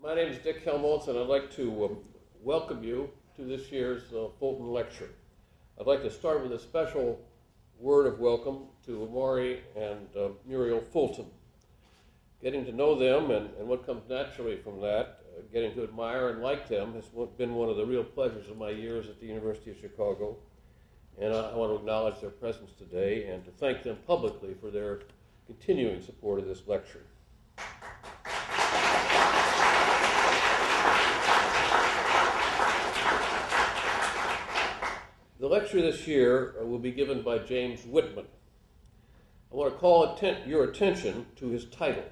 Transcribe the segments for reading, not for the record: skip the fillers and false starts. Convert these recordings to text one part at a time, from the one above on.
My name is Dick Helmholtz, and I'd like to welcome you to this year's Fulton lecture. I'd like to start with a special word of welcome to Maurice and Muriel Fulton. Getting to know them and what comes naturally from that, getting to admire and like them, has been one of the real pleasures of my years at the University of Chicago. And I want to acknowledge their presence today and to thank them publicly for their continuing support of this lecture. The lecture this year will be given by James Whitman. I want to call your attention to his title.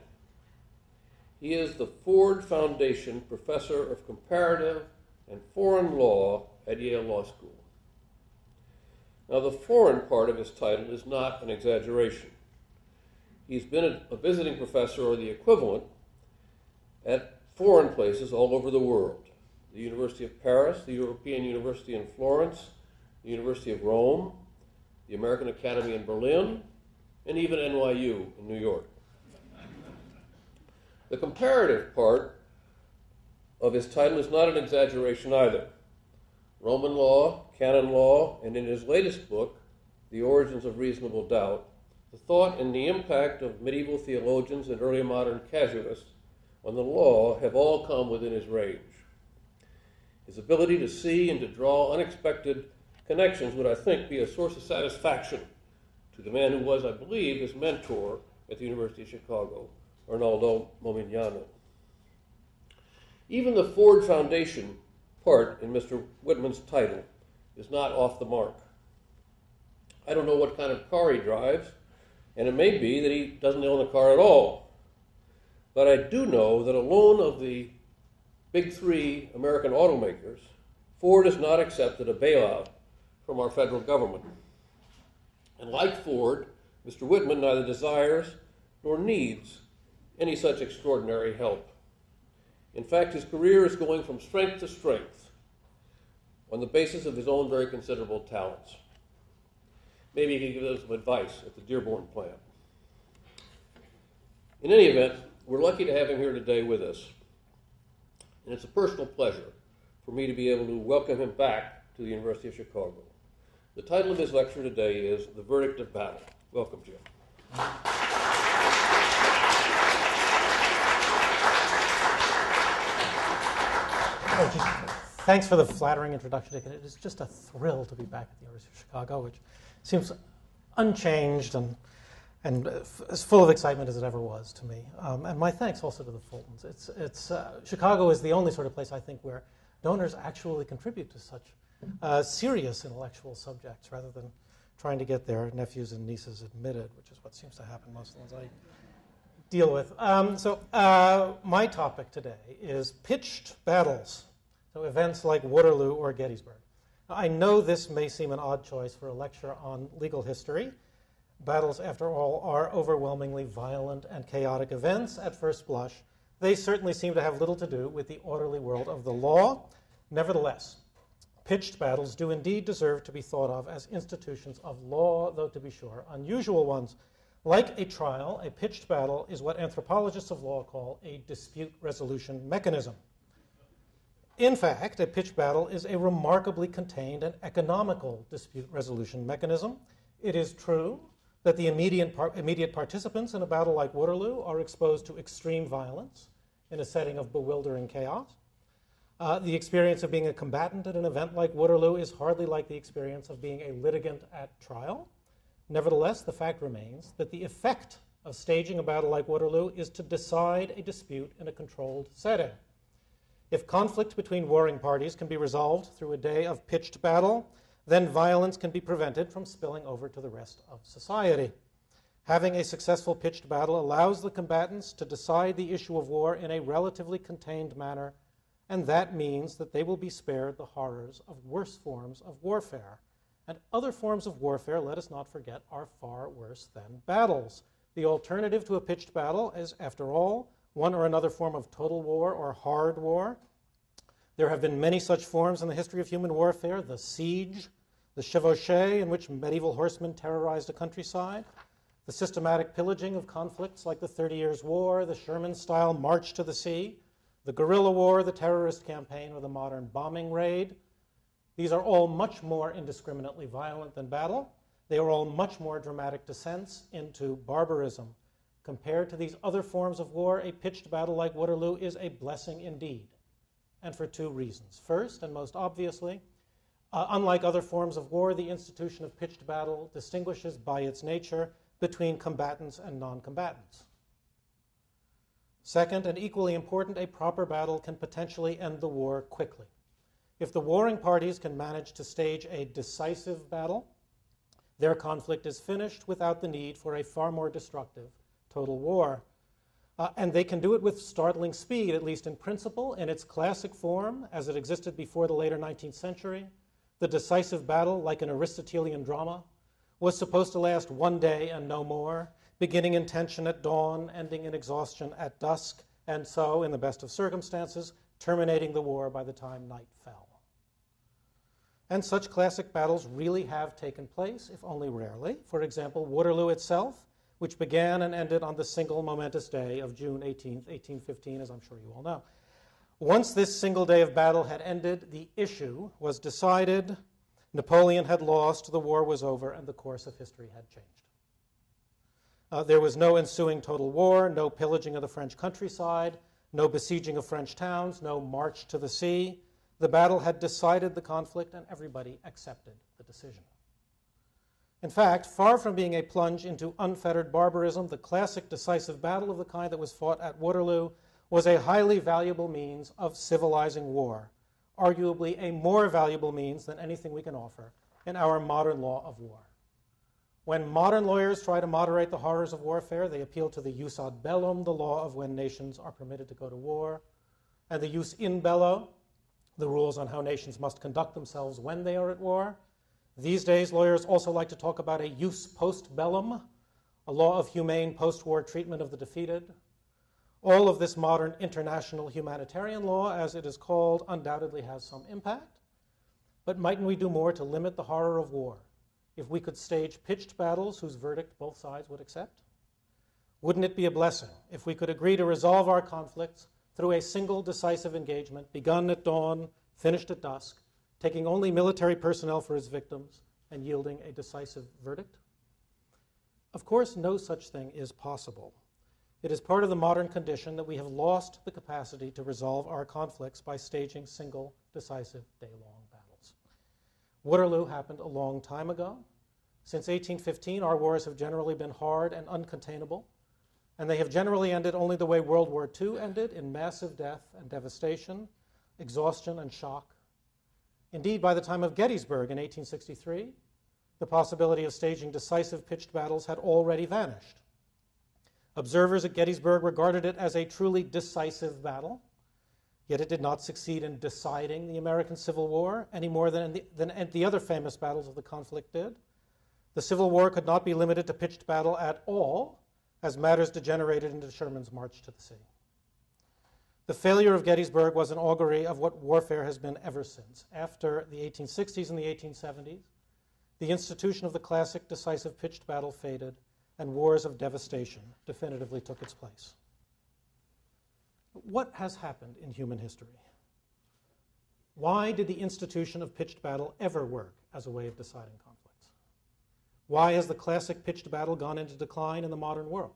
He is the Ford Foundation Professor of Comparative and Foreign Law at Yale Law School. Now, the foreign part of his title is not an exaggeration. He's been a visiting professor or the equivalent at foreign places all over the world. The University of Paris, the European University in Florence, the University of Rome, the American Academy in Berlin, and even NYU in New York. The comparative part of his title is not an exaggeration either. Roman law, canon law, and in his latest book, The Origins of Reasonable Doubt, the thought and the impact of medieval theologians and early modern casuists on the law have all come within his range. His ability to see and to draw unexpected connections would, I think, be a source of satisfaction to the man who was, I believe, his mentor at the University of Chicago, Arnaldo Momignano. Even the Ford Foundation part in Mr. Whitman's title is not off the mark. I don't know what kind of car he drives, and it may be that he doesn't own a car at all. But I do know that alone of the big three American automakers, Ford has not accepted a bailout from our federal government. And like Ford, Mr. Whitman neither desires nor needs any such extraordinary help. In fact, his career is going from strength to strength on the basis of his own very considerable talents. Maybe he can give us some advice at the Dearborn plant. In any event, we're lucky to have him here today with us. And it's a personal pleasure for me to be able to welcome him back to the University of Chicago. The title of his lecture today is The Verdict of Battle. Welcome, Jim. Thanks for the flattering introduction, Dick. It is just a thrill to be back at the University of Chicago, which seems unchanged and as full of excitement as it ever was to me. And my thanks also to the Fultons. Chicago is the only sort of place, I think, where donors actually contribute to such serious intellectual subjects rather than trying to get their nephews and nieces admitted, which is what seems to happen most of the ones I deal with. My topic today is pitched battles, so events like Waterloo or Gettysburg. Now, I know this may seem an odd choice for a lecture on legal history. Battles, after all, are overwhelmingly violent and chaotic events at first blush. They certainly seem to have little to do with the orderly world of the law. Nevertheless, pitched battles do indeed deserve to be thought of as institutions of law, though to be sure, unusual ones. Like a trial, a pitched battle is what anthropologists of law call a dispute resolution mechanism. In fact, a pitched battle is a remarkably contained and economical dispute resolution mechanism. It is true that the immediate participants in a battle like Waterloo are exposed to extreme violence in a setting of bewildering chaos. The experience of being a combatant at an event like Waterloo is hardly like the experience of being a litigant at trial. Nevertheless, the fact remains that the effect of staging a battle like Waterloo is to decide a dispute in a controlled setting. If conflict between warring parties can be resolved through a day of pitched battle, then violence can be prevented from spilling over to the rest of society. Having a successful pitched battle allows the combatants to decide the issue of war in a relatively contained manner, and that means that they will be spared the horrors of worse forms of warfare. And other forms of warfare, let us not forget, are far worse than battles. The alternative to a pitched battle is, after all, one or another form of total war or hard war. There have been many such forms in the history of human warfare: the siege, the chevauchée, in which medieval horsemen terrorized a countryside, the systematic pillaging of conflicts like the 30 Years' War, the Sherman-style March to the Sea, the guerrilla war, the terrorist campaign, or the modern bombing raid. These are all much more indiscriminately violent than battle. They are all much more dramatic descents into barbarism. Compared to these other forms of war, a pitched battle like Waterloo is a blessing indeed, and for two reasons. First, and most obviously, unlike other forms of war, the institution of pitched battle distinguishes by its nature between combatants and non-combatants. Second, and equally important, a proper battle can potentially end the war quickly. If the warring parties can manage to stage a decisive battle, their conflict is finished without the need for a far more destructive total war. And they can do it with startling speed, at least in principle, in its classic form, as it existed before the later 19th century. The decisive battle, like an Aristotelian drama, was supposed to last one day and no more, beginning in tension at dawn, ending in exhaustion at dusk, and so, in the best of circumstances, terminating the war by the time night fell. And such classic battles really have taken place, if only rarely. For example, Waterloo itself, which began and ended on the single momentous day of June 18th, 1815, as I'm sure you all know. Once this single day of battle had ended, the issue was decided, Napoleon had lost, the war was over, and the course of history had changed. There was no ensuing total war, no pillaging of the French countryside, no besieging of French towns, no march to the sea. The battle had decided the conflict, and everybody accepted the decision. In fact, far from being a plunge into unfettered barbarism, the classic decisive battle of the kind that was fought at Waterloo was a highly valuable means of civilizing war, arguably a more valuable means than anything we can offer in our modern law of war. When modern lawyers try to moderate the horrors of warfare, they appeal to the jus ad bellum, the law of when nations are permitted to go to war, and the jus in bello, the rules on how nations must conduct themselves when they are at war. These days, lawyers also like to talk about a jus post bellum, a law of humane post-war treatment of the defeated. All of this modern international humanitarian law, as it is called, undoubtedly has some impact. But mightn't we do more to limit the horror of war if we could stage pitched battles whose verdict both sides would accept? Wouldn't it be a blessing if we could agree to resolve our conflicts through a single decisive engagement, begun at dawn, finished at dusk, taking only military personnel for its victims, and yielding a decisive verdict? Of course, no such thing is possible. It is part of the modern condition that we have lost the capacity to resolve our conflicts by staging single, decisive, day-long battles. Waterloo happened a long time ago. Since 1815, our wars have generally been hard and uncontainable, and they have generally ended only the way World War II ended, in massive death and devastation, exhaustion and shock. Indeed, by the time of Gettysburg in 1863, the possibility of staging decisive pitched battles had already vanished. Observers at Gettysburg regarded it as a truly decisive battle, yet it did not succeed in deciding the American Civil War any more than the other famous battles of the conflict did. The Civil War could not be limited to pitched battle at all, as matters degenerated into Sherman's march to the sea. The failure of Gettysburg was an augury of what warfare has been ever since. After the 1860s and the 1870s, the institution of the classic decisive pitched battle faded, and wars of devastation definitively took its place. What has happened in human history? Why did the institution of pitched battle ever work as a way of deciding conflicts? Why has the classic pitched battle gone into decline in the modern world?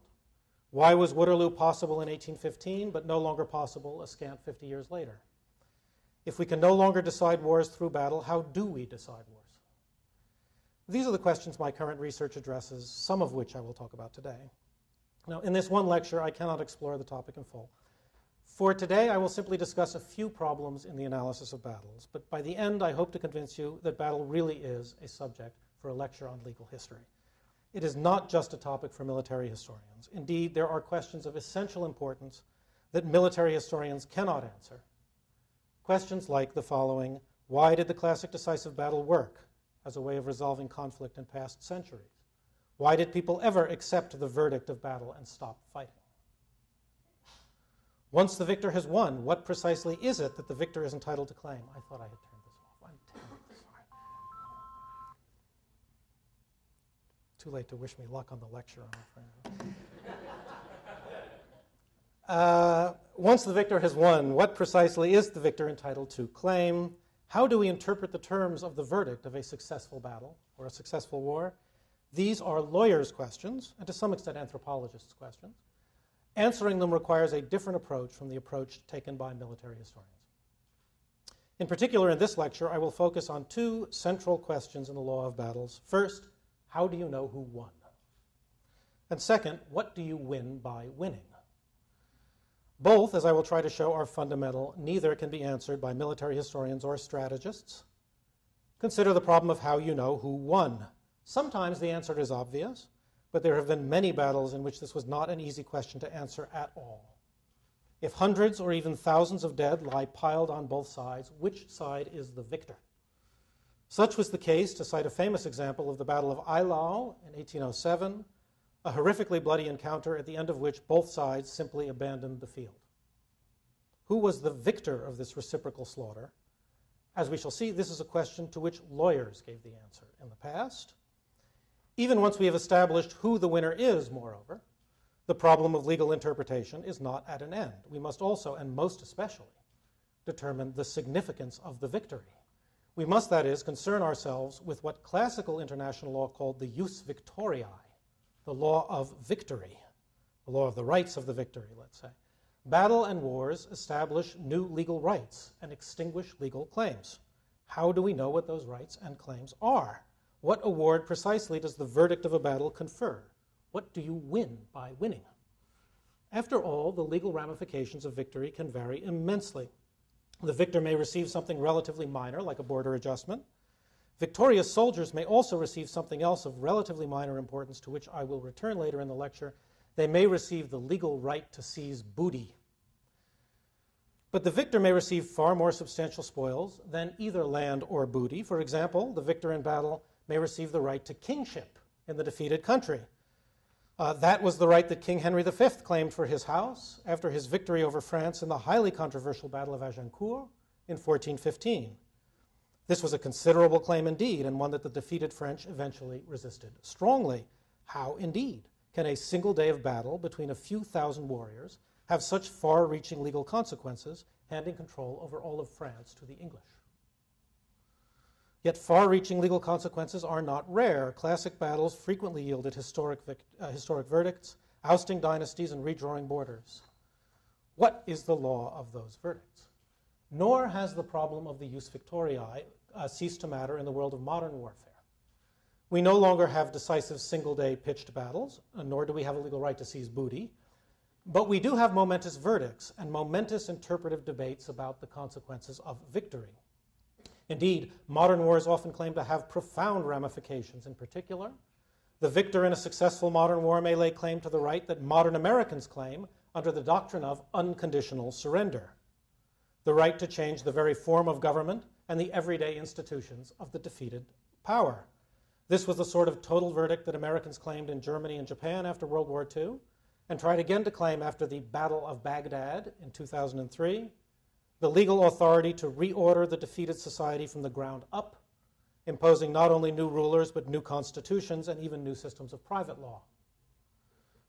Why was Waterloo possible in 1815, but no longer possible a scant 50 years later? If we can no longer decide wars through battle, how do we decide wars? These are the questions my current research addresses, some of which I will talk about today. Now, in this one lecture, I cannot explore the topic in full. For today, I will simply discuss a few problems in the analysis of battles, but by the end, I hope to convince you that battle really is a subject for a lecture on legal history. It is not just a topic for military historians. Indeed, there are questions of essential importance that military historians cannot answer. Questions like the following: why did the classic decisive battle work as a way of resolving conflict in past centuries? Why did people ever accept the verdict of battle and stop fighting? Once the victor has won, what precisely is it that the victor is entitled to claim? I thought I had turned this off. I'm terribly sorry. Too late to wish me luck on the lecture, I'm afraid. Once the victor has won, what precisely is the victor entitled to claim? How do we interpret the terms of the verdict of a successful battle or a successful war? These are lawyers' questions, and to some extent anthropologists' questions. Answering them requires a different approach from the approach taken by military historians. In particular, in this lecture, I will focus on two central questions in the law of battles. First, how do you know who won? And second, what do you win by winning? Both, as I will try to show, are fundamental. Neither can be answered by military historians or strategists. Consider the problem of how you know who won. Sometimes the answer is obvious, but there have been many battles in which this was not an easy question to answer at all. If hundreds or even thousands of dead lie piled on both sides, which side is the victor? Such was the case, to cite a famous example, of the Battle of Eylau in 1807, a horrifically bloody encounter at the end of which both sides simply abandoned the field. Who was the victor of this reciprocal slaughter? As we shall see, this is a question to which lawyers gave the answer in the past. Even once we have established who the winner is, moreover, the problem of legal interpretation is not at an end. We must also, and most especially, determine the significance of the victory. We must, that is, concern ourselves with what classical international law called the jus victoriae, the law of victory, the law of the rights of the victory, let's say. Battle and wars establish new legal rights and extinguish legal claims. How do we know what those rights and claims are? What award precisely does the verdict of a battle confer? What do you win by winning? After all, the legal ramifications of victory can vary immensely. The victor may receive something relatively minor, like a border adjustment. Victorious soldiers may also receive something else of relatively minor importance, to which I will return later in the lecture. They may receive the legal right to seize booty. But the victor may receive far more substantial spoils than either land or booty. For example, the victor in battle may receive the right to kingship in the defeated country. That was the right that King Henry V claimed for his house after his victory over France in the highly controversial Battle of Agincourt in 1415. This was a considerable claim indeed, and one that the defeated French eventually resisted strongly. How, indeed, can a single day of battle between a few thousand warriors have such far-reaching legal consequences, handing control over all of France to the English? Yet far-reaching legal consequences are not rare. Classic battles frequently yielded historic verdicts, ousting dynasties and redrawing borders. What is the law of those verdicts? Nor has the problem of the jus victoriae ceased to matter in the world of modern warfare. We no longer have decisive single-day pitched battles, nor do we have a legal right to seize booty, but we do have momentous verdicts and momentous interpretive debates about the consequences of victory. Indeed, modern wars often claim to have profound ramifications. In particular, the victor in a successful modern war may lay claim to the right that modern Americans claim under the doctrine of unconditional surrender, the right to change the very form of government and the everyday institutions of the defeated power. This was the sort of total verdict that Americans claimed in Germany and Japan after World War II, and tried again to claim after the Battle of Baghdad in 2003, the legal authority to reorder the defeated society from the ground up, imposing not only new rulers but new constitutions and even new systems of private law.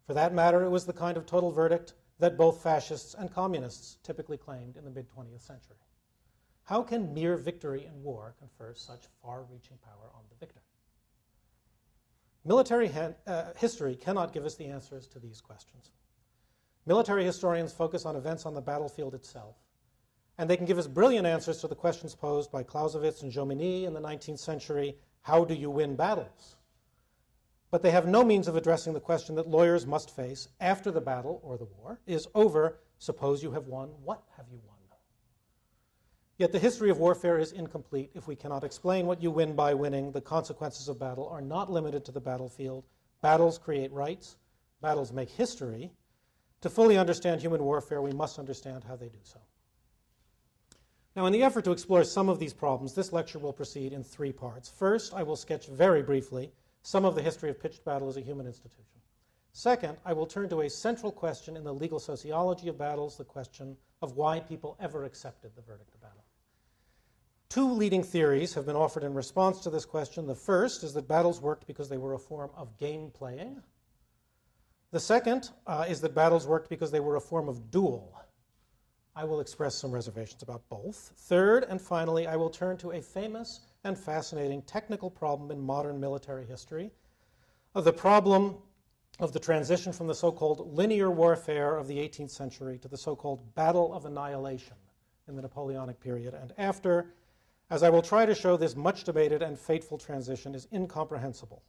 For that matter, it was the kind of total verdict that both fascists and communists typically claimed in the mid-20th century. How can mere victory in war confer such far-reaching power on the victor? Military history cannot give us the answers to these questions. Military historians focus on events on the battlefield itself, and they can give us brilliant answers to the questions posed by Clausewitz and Jomini in the 19th century, how do you win battles? But they have no means of addressing the question that lawyers must face after the battle or the war is over. Suppose you have won, what have you won? Yet the history of warfare is incomplete if we cannot explain what you win by winning. The consequences of battle are not limited to the battlefield. Battles create rights. Battles make history. To fully understand human warfare, we must understand how they do so. Now, in the effort to explore some of these problems, this lecture will proceed in three parts. First, I will sketch very briefly some of the history of pitched battle as a human institution. Second, I will turn to a central question in the legal sociology of battles, the question of why people ever accepted the verdict of battle. Two leading theories have been offered in response to this question. The first is that battles worked because they were a form of game playing. The second is that battles worked because they were a form of duel. I will express some reservations about both. Third, and finally, I will turn to a famous and fascinating technical problem in modern military history, the problem of the transition from the so-called linear warfare of the 18th century to the so-called battle of annihilation in the Napoleonic period and after, as I will try to show this much debated and fateful transition is incomprehensible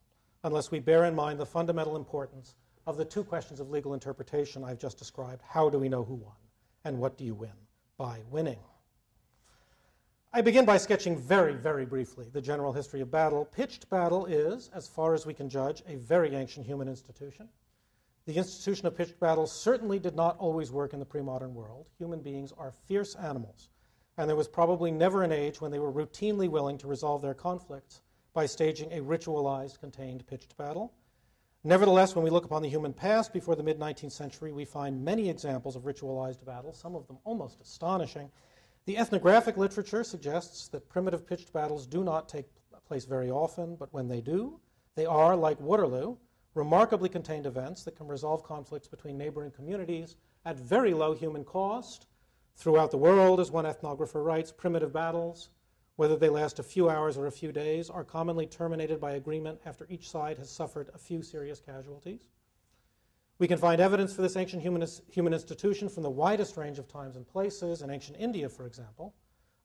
unless we bear in mind the fundamental importance of the two questions of legal interpretation I've just described. How do we know who won? And what do you win by winning? I begin by sketching very, very briefly the general history of battle. Pitched battle is, as far as we can judge, a very ancient human institution. The institution of pitched battle certainly did not always work in the pre-modern world. Human beings are fierce animals, and there was probably never an age when they were routinely willing to resolve their conflicts by staging a ritualized, contained, pitched battle. Nevertheless, when we look upon the human past before the mid-19th century, we find many examples of ritualized battles, some of them almost astonishing. The ethnographic literature suggests that primitive pitched battles do not take place very often, but when they do, they are, like Waterloo, remarkably contained events that can resolve conflicts between neighboring communities at very low human cost. Throughout the world, as one ethnographer writes, primitive battles, whether they last a few hours or a few days, are commonly terminated by agreement after each side has suffered a few serious casualties. We can find evidence for this ancient human institution from the widest range of times and places. In ancient India, for example,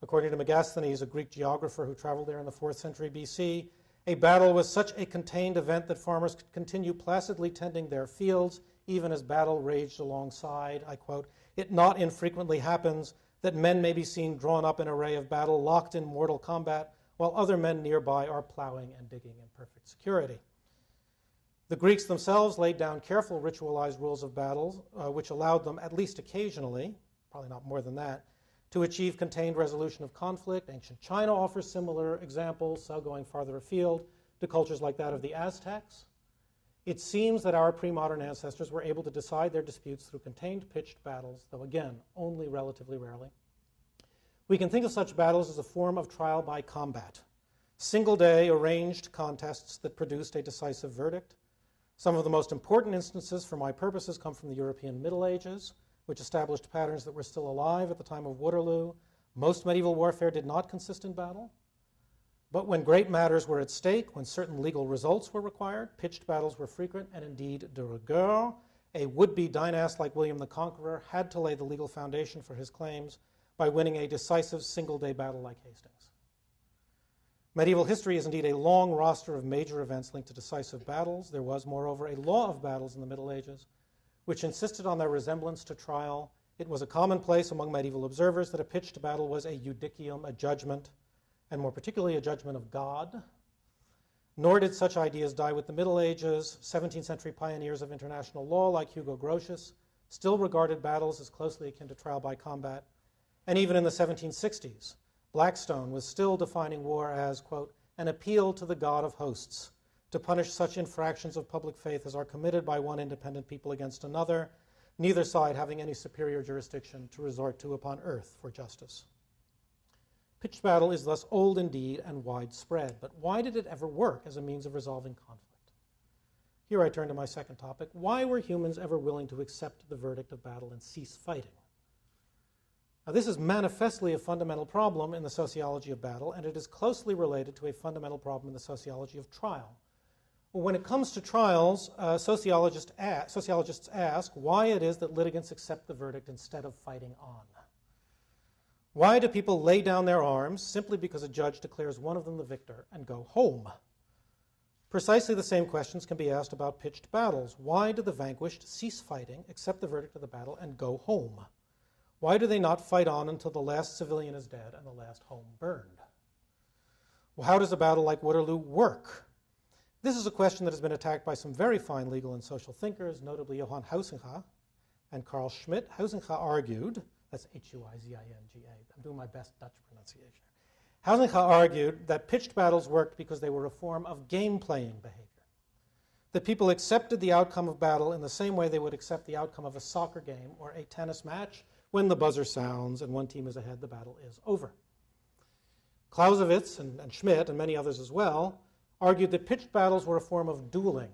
according to Megasthenes, a Greek geographer who traveled there in the 4th century BC, a battle was such a contained event that farmers could continue placidly tending their fields even as battle raged alongside. I quote, "It not infrequently happens that men may be seen drawn up in array of battle, locked in mortal combat, while other men nearby are plowing and digging in perfect security." The Greeks themselves laid down careful ritualized rules of battle, which allowed them, at least occasionally, probably not more than that, to achieve contained resolution of conflict. Ancient China offers similar examples, so going farther afield to cultures like that of the Aztecs. It seems that our pre-modern ancestors were able to decide their disputes through contained pitched battles, though again, only relatively rarely. We can think of such battles as a form of trial by combat, single-day arranged contests that produced a decisive verdict. Some of the most important instances for my purposes come from the European Middle Ages, which established patterns that were still alive at the time of Waterloo. Most medieval warfare did not consist in battle, but when great matters were at stake, when certain legal results were required, pitched battles were frequent, and indeed de rigueur. A would-be dynast like William the Conqueror had to lay the legal foundation for his claims by winning a decisive single-day battle like Hastings. Medieval history is indeed a long roster of major events linked to decisive battles. There was, moreover, a law of battles in the Middle Ages, which insisted on their resemblance to trial. It was a commonplace among medieval observers that a pitched battle was a judicium, a judgment, and more particularly a judgment of God. Nor did such ideas die with the Middle Ages. 17th century pioneers of international law like Hugo Grotius still regarded battles as closely akin to trial by combat. And even in the 1760s, Blackstone was still defining war as, quote, "an appeal to the God of hosts to punish such infractions of public faith as are committed by one independent people against another, neither side having any superior jurisdiction to resort to upon earth for justice." Pitched battle is thus old indeed and widespread, but why did it ever work as a means of resolving conflict? Here I turn to my second topic. Why were humans ever willing to accept the verdict of battle and cease fighting? Now, this is manifestly a fundamental problem in the sociology of battle, and it is closely related to a fundamental problem in the sociology of trial. When it comes to trials, sociologists ask why it is that litigants accept the verdict instead of fighting on. Why do people lay down their arms simply because a judge declares one of them the victor and go home? Precisely the same questions can be asked about pitched battles. Why do the vanquished cease fighting, accept the verdict of the battle, and go home? Why do they not fight on until the last civilian is dead and the last home burned? Well, how does a battle like Waterloo work? This is a question that has been attacked by some very fine legal and social thinkers, notably Johann Huizinga and Carl Schmitt. Huizinga argued, that's Huizinga, I'm doing my best Dutch pronunciation. Huizinga argued that pitched battles worked because they were a form of game-playing behavior. That people accepted the outcome of battle in the same way they would accept the outcome of a soccer game or a tennis match. When the buzzer sounds and one team is ahead, the battle is over. Clausewitz and Schmitt, and many others as well, argued that pitched battles were a form of dueling,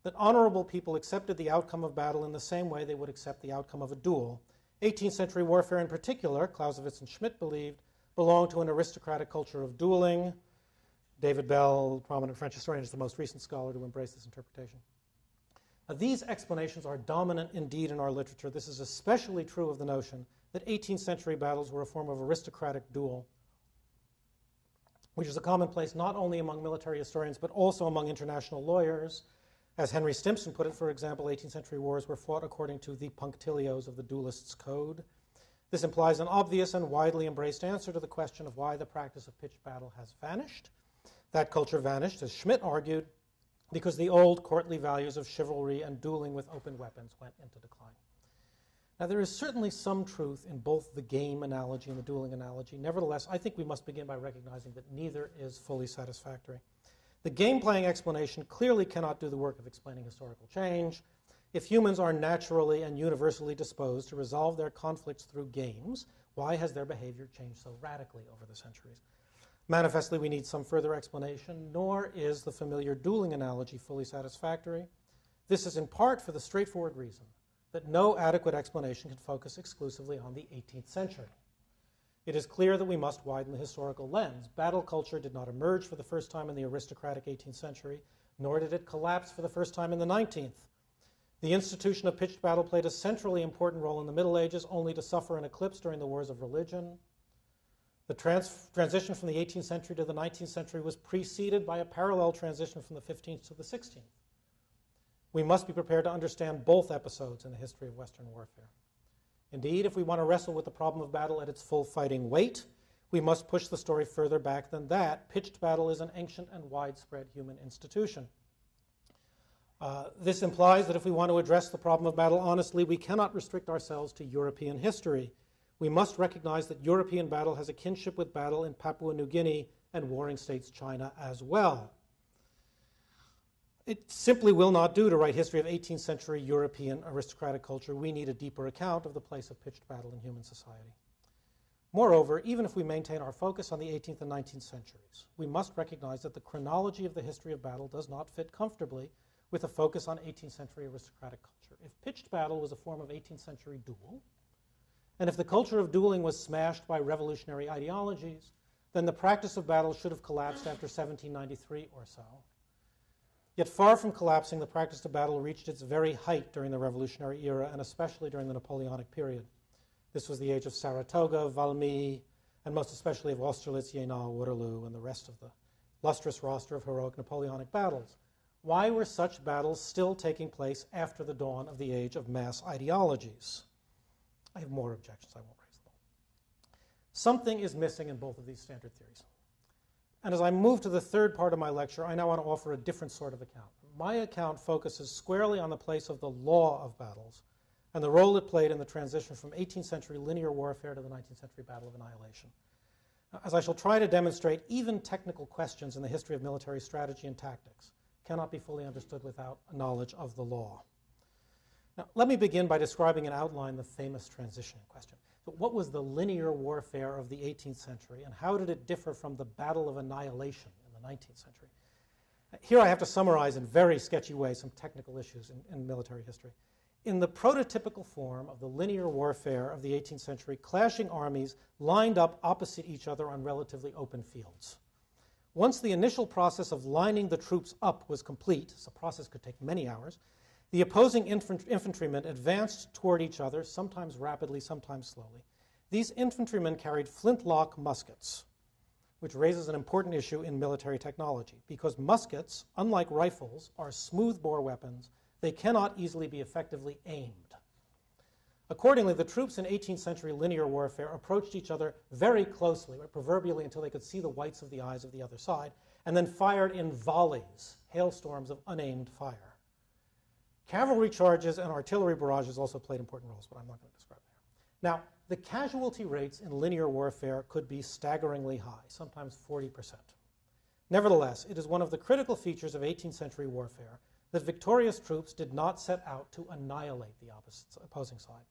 that honorable people accepted the outcome of battle in the same way they would accept the outcome of a duel. 18th century warfare in particular, Clausewitz and Schmidt believed, belonged to an aristocratic culture of dueling. David Bell, prominent French historian, is the most recent scholar to embrace this interpretation. These explanations are dominant indeed in our literature. This is especially true of the notion that 18th century battles were a form of aristocratic duel, which is a commonplace not only among military historians but also among international lawyers. As Henry Stimson put it, for example, 18th century wars were fought according to the punctilios of the duelist's code. This implies an obvious and widely embraced answer to the question of why the practice of pitched battle has vanished. That culture vanished, as Schmidt argued, because the old courtly values of chivalry and dueling with open weapons went into decline. Now, there is certainly some truth in both the game analogy and the dueling analogy. Nevertheless, I think we must begin by recognizing that neither is fully satisfactory. The game-playing explanation clearly cannot do the work of explaining historical change. If humans are naturally and universally disposed to resolve their conflicts through games, why has their behavior changed so radically over the centuries? Manifestly, we need some further explanation, nor is the familiar dueling analogy fully satisfactory. This is in part for the straightforward reason that no adequate explanation can focus exclusively on the 18th century. It is clear that we must widen the historical lens. Battle culture did not emerge for the first time in the aristocratic 18th century, nor did it collapse for the first time in the 19th. The institution of pitched battle played a centrally important role in the Middle Ages, only to suffer an eclipse during the wars of religion. The transition from the 18th century to the 19th century was preceded by a parallel transition from the 15th to the 16th. We must be prepared to understand both episodes in the history of Western warfare. Indeed, if we want to wrestle with the problem of battle at its full fighting weight, we must push the story further back than that. Pitched battle is an ancient and widespread human institution. This implies that if we want to address the problem of battle honestly, we cannot restrict ourselves to European history. We must recognize that European battle has a kinship with battle in Papua New Guinea and warring states China as well. It simply will not do to write history of 18th century European aristocratic culture. We need a deeper account of the place of pitched battle in human society. Moreover, even if we maintain our focus on the 18th and 19th centuries, we must recognize that the chronology of the history of battle does not fit comfortably with a focus on 18th century aristocratic culture. If pitched battle was a form of 18th century duel, and if the culture of dueling was smashed by revolutionary ideologies, then the practice of battle should have collapsed after 1793 or so. Yet far from collapsing, the practice of battle reached its very height during the Revolutionary era, and especially during the Napoleonic period. This was the age of Saratoga, Valmy, and most especially of Austerlitz, Jena, Waterloo, and the rest of the lustrous roster of heroic Napoleonic battles. Why were such battles still taking place after the dawn of the age of mass ideologies? I have more objections. I won't raise them all. Something is missing in both of these standard theories. And as I move to the third part of my lecture, I now want to offer a different sort of account. My account focuses squarely on the place of the law of battles and the role it played in the transition from 18th century linear warfare to the 19th century battle of annihilation. As I shall try to demonstrate, even technical questions in the history of military strategy and tactics cannot be fully understood without a knowledge of the law. Now, let me begin by describing and outline the famous transition in question. So what was the linear warfare of the 18th century, and how did it differ from the battle of annihilation in the 19th century? Here I have to summarize in very sketchy ways some technical issues in military history. In the prototypical form of the linear warfare of the 18th century, clashing armies lined up opposite each other on relatively open fields. Once the initial process of lining the troops up was complete, this process could take many hours, the opposing infantrymen advanced toward each other, sometimes rapidly, sometimes slowly. These infantrymen carried flintlock muskets, which raises an important issue in military technology, because muskets, unlike rifles, are smoothbore weapons. They cannot easily be effectively aimed. Accordingly, the troops in 18th century linear warfare approached each other very closely, proverbially until they could see the whites of the eyes of the other side, and then fired in volleys, hailstorms of unaimed fire. Cavalry charges and artillery barrages also played important roles, but I'm not going to describe that. Now, the casualty rates in linear warfare could be staggeringly high, sometimes 40%. Nevertheless, it is one of the critical features of 18th century warfare that victorious troops did not set out to annihilate the opposing side.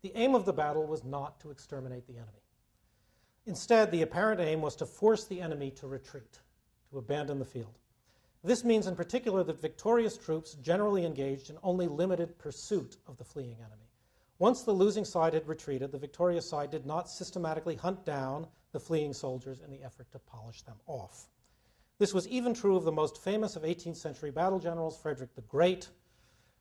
The aim of the battle was not to exterminate the enemy. Instead, the apparent aim was to force the enemy to retreat, to abandon the field. This means in particular that victorious troops generally engaged in only limited pursuit of the fleeing enemy. Once the losing side had retreated, the victorious side did not systematically hunt down the fleeing soldiers in the effort to polish them off. This was even true of the most famous of 18th century battle generals, Frederick the Great.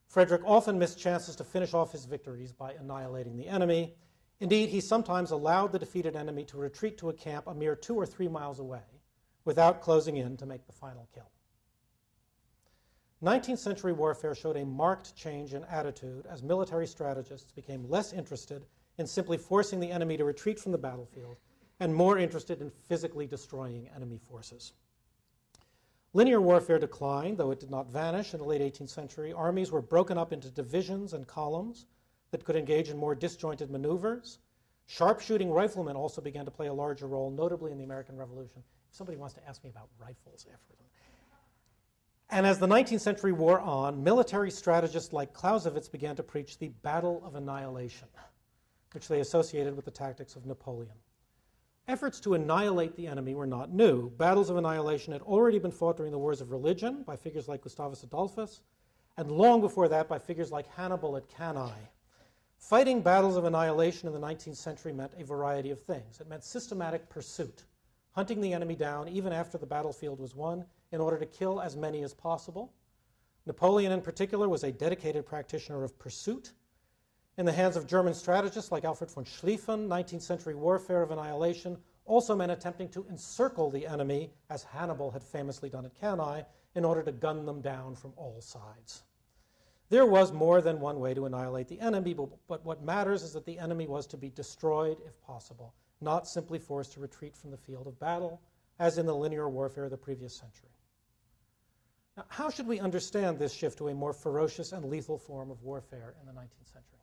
Frederick often missed chances to finish off his victories by annihilating the enemy. Indeed, he sometimes allowed the defeated enemy to retreat to a camp a mere 2 or 3 miles away without closing in to make the final kill. 19th century warfare showed a marked change in attitude as military strategists became less interested in simply forcing the enemy to retreat from the battlefield and more interested in physically destroying enemy forces. Linear warfare declined, though it did not vanish in the late 18th century. Armies were broken up into divisions and columns that could engage in more disjointed maneuvers. Sharpshooting riflemen also began to play a larger role, notably in the American Revolution. If somebody wants to ask me about rifles afterwards. And as the 19th century wore on, military strategists like Clausewitz began to preach the battle of annihilation, which they associated with the tactics of Napoleon. Efforts to annihilate the enemy were not new. Battles of annihilation had already been fought during the wars of religion by figures like Gustavus Adolphus, and long before that by figures like Hannibal at Cannae. Fighting battles of annihilation in the 19th century meant a variety of things. It meant systematic pursuit, hunting the enemy down even after the battlefield was won in order to kill as many as possible. Napoleon in particular was a dedicated practitioner of pursuit. In the hands of German strategists like Alfred von Schlieffen, 19th century warfare of annihilation also meant attempting to encircle the enemy, as Hannibal had famously done at Cannae, in order to gun them down from all sides. There was more than one way to annihilate the enemy, but what matters is that the enemy was to be destroyed if possible, not simply forced to retreat from the field of battle, as in the linear warfare of the previous century. Now, how should we understand this shift to a more ferocious and lethal form of warfare in the 19th century?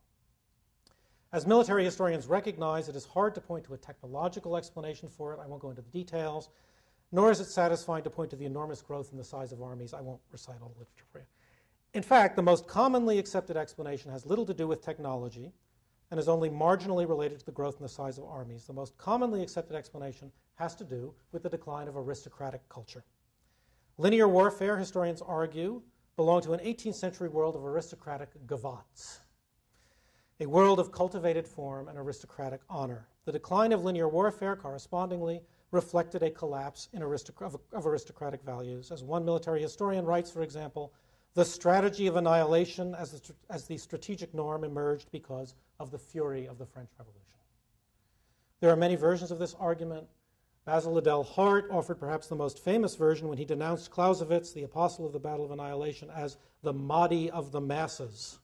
As military historians recognize, it is hard to point to a technological explanation for it. I won't go into the details, nor is it satisfying to point to the enormous growth in the size of armies. I won't recite all the literature for you. In fact, the most commonly accepted explanation has little to do with technology and is only marginally related to the growth in the size of armies. The most commonly accepted explanation has to do with the decline of aristocratic culture. Linear warfare, historians argue, belonged to an 18th century world of aristocratic gavots, a world of cultivated form and aristocratic honor. The decline of linear warfare, correspondingly, reflected a collapse of aristocratic values. As one military historian writes, for example, the strategy of annihilation as the strategic norm emerged because of the fury of the French Revolution. There are many versions of this argument. Basil Liddell Hart offered perhaps the most famous version when he denounced Clausewitz, the apostle of the Battle of Annihilation, as the Mahdi of the masses.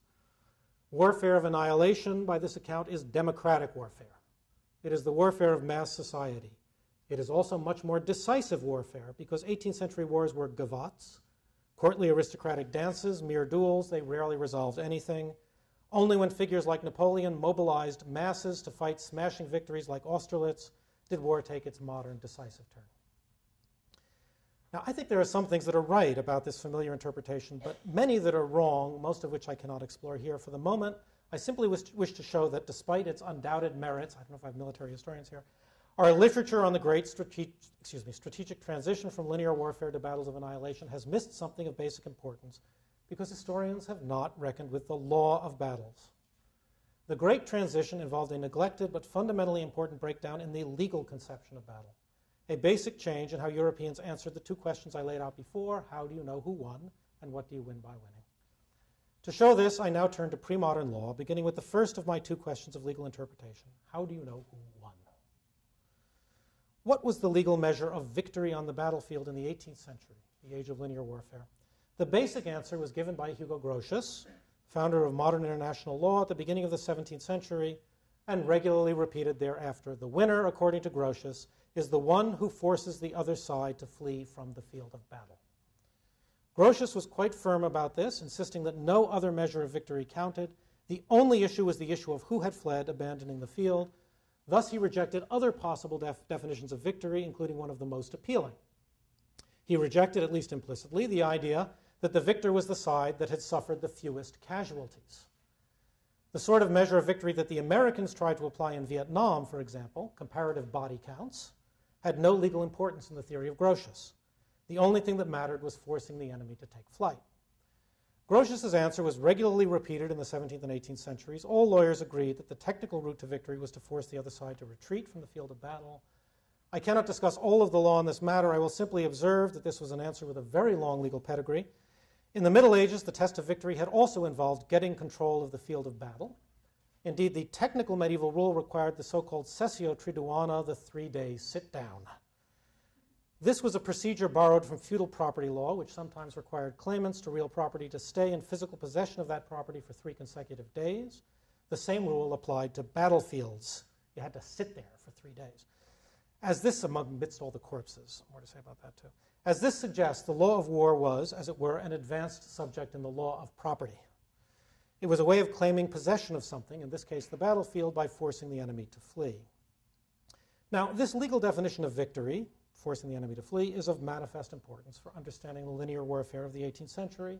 Warfare of annihilation, by this account, is democratic warfare. It is the warfare of mass society. It is also much more decisive warfare because 18th century wars were gavots, courtly aristocratic dances, mere duels. They rarely resolved anything. Only when figures like Napoleon mobilized masses to fight smashing victories like Austerlitz did war take its modern decisive turn. Now, I think there are some things that are right about this familiar interpretation, but many that are wrong, most of which I cannot explore here for the moment. I simply wish to show that despite its undoubted merits, I don't know if I have military historians here, our literature on the great strategic transition from linear warfare to battles of annihilation has missed something of basic importance because historians have not reckoned with the law of battles. The great transition involved a neglected but fundamentally important breakdown in the legal conception of battle, a basic change in how Europeans answered the two questions I laid out before: how do you know who won, and what do you win by winning? To show this, I now turn to pre-modern law, beginning with the first of my two questions of legal interpretation: how do you know who won? What was the legal measure of victory on the battlefield in the 18th century, the age of linear warfare? The basic answer was given by Hugo Grotius, founder of modern international law at the beginning of the 17th century, and regularly repeated thereafter. The winner, according to Grotius, is the one who forces the other side to flee from the field of battle. Grotius was quite firm about this, insisting that no other measure of victory counted. The only issue was the issue of who had fled, abandoning the field. Thus, he rejected other possible definitions of victory, including one of the most appealing. He rejected, at least implicitly, the idea that the victor was the side that had suffered the fewest casualties. The sort of measure of victory that the Americans tried to apply in Vietnam, for example, comparative body counts, had no legal importance in the theory of Grotius. The only thing that mattered was forcing the enemy to take flight. Grotius's answer was regularly repeated in the 17th and 18th centuries. All lawyers agreed that the technical route to victory was to force the other side to retreat from the field of battle. I cannot discuss all of the law on this matter. I will simply observe that this was an answer with a very long legal pedigree. In the Middle Ages, the test of victory had also involved getting control of the field of battle. Indeed, the technical medieval rule required the so-called sessio triduana, the 3-day sit-down. This was a procedure borrowed from feudal property law, which sometimes required claimants to real property to stay in physical possession of that property for 3 consecutive days. The same rule applied to battlefields. You had to sit there for 3 days. As this, amidst all the corpses, more to say about that too. As this suggests, the law of war was, as it were, an advanced subject in the law of property. It was a way of claiming possession of something, in this case the battlefield, by forcing the enemy to flee. Now, this legal definition of victory, forcing the enemy to flee, is of manifest importance for understanding the linear warfare of the 18th century.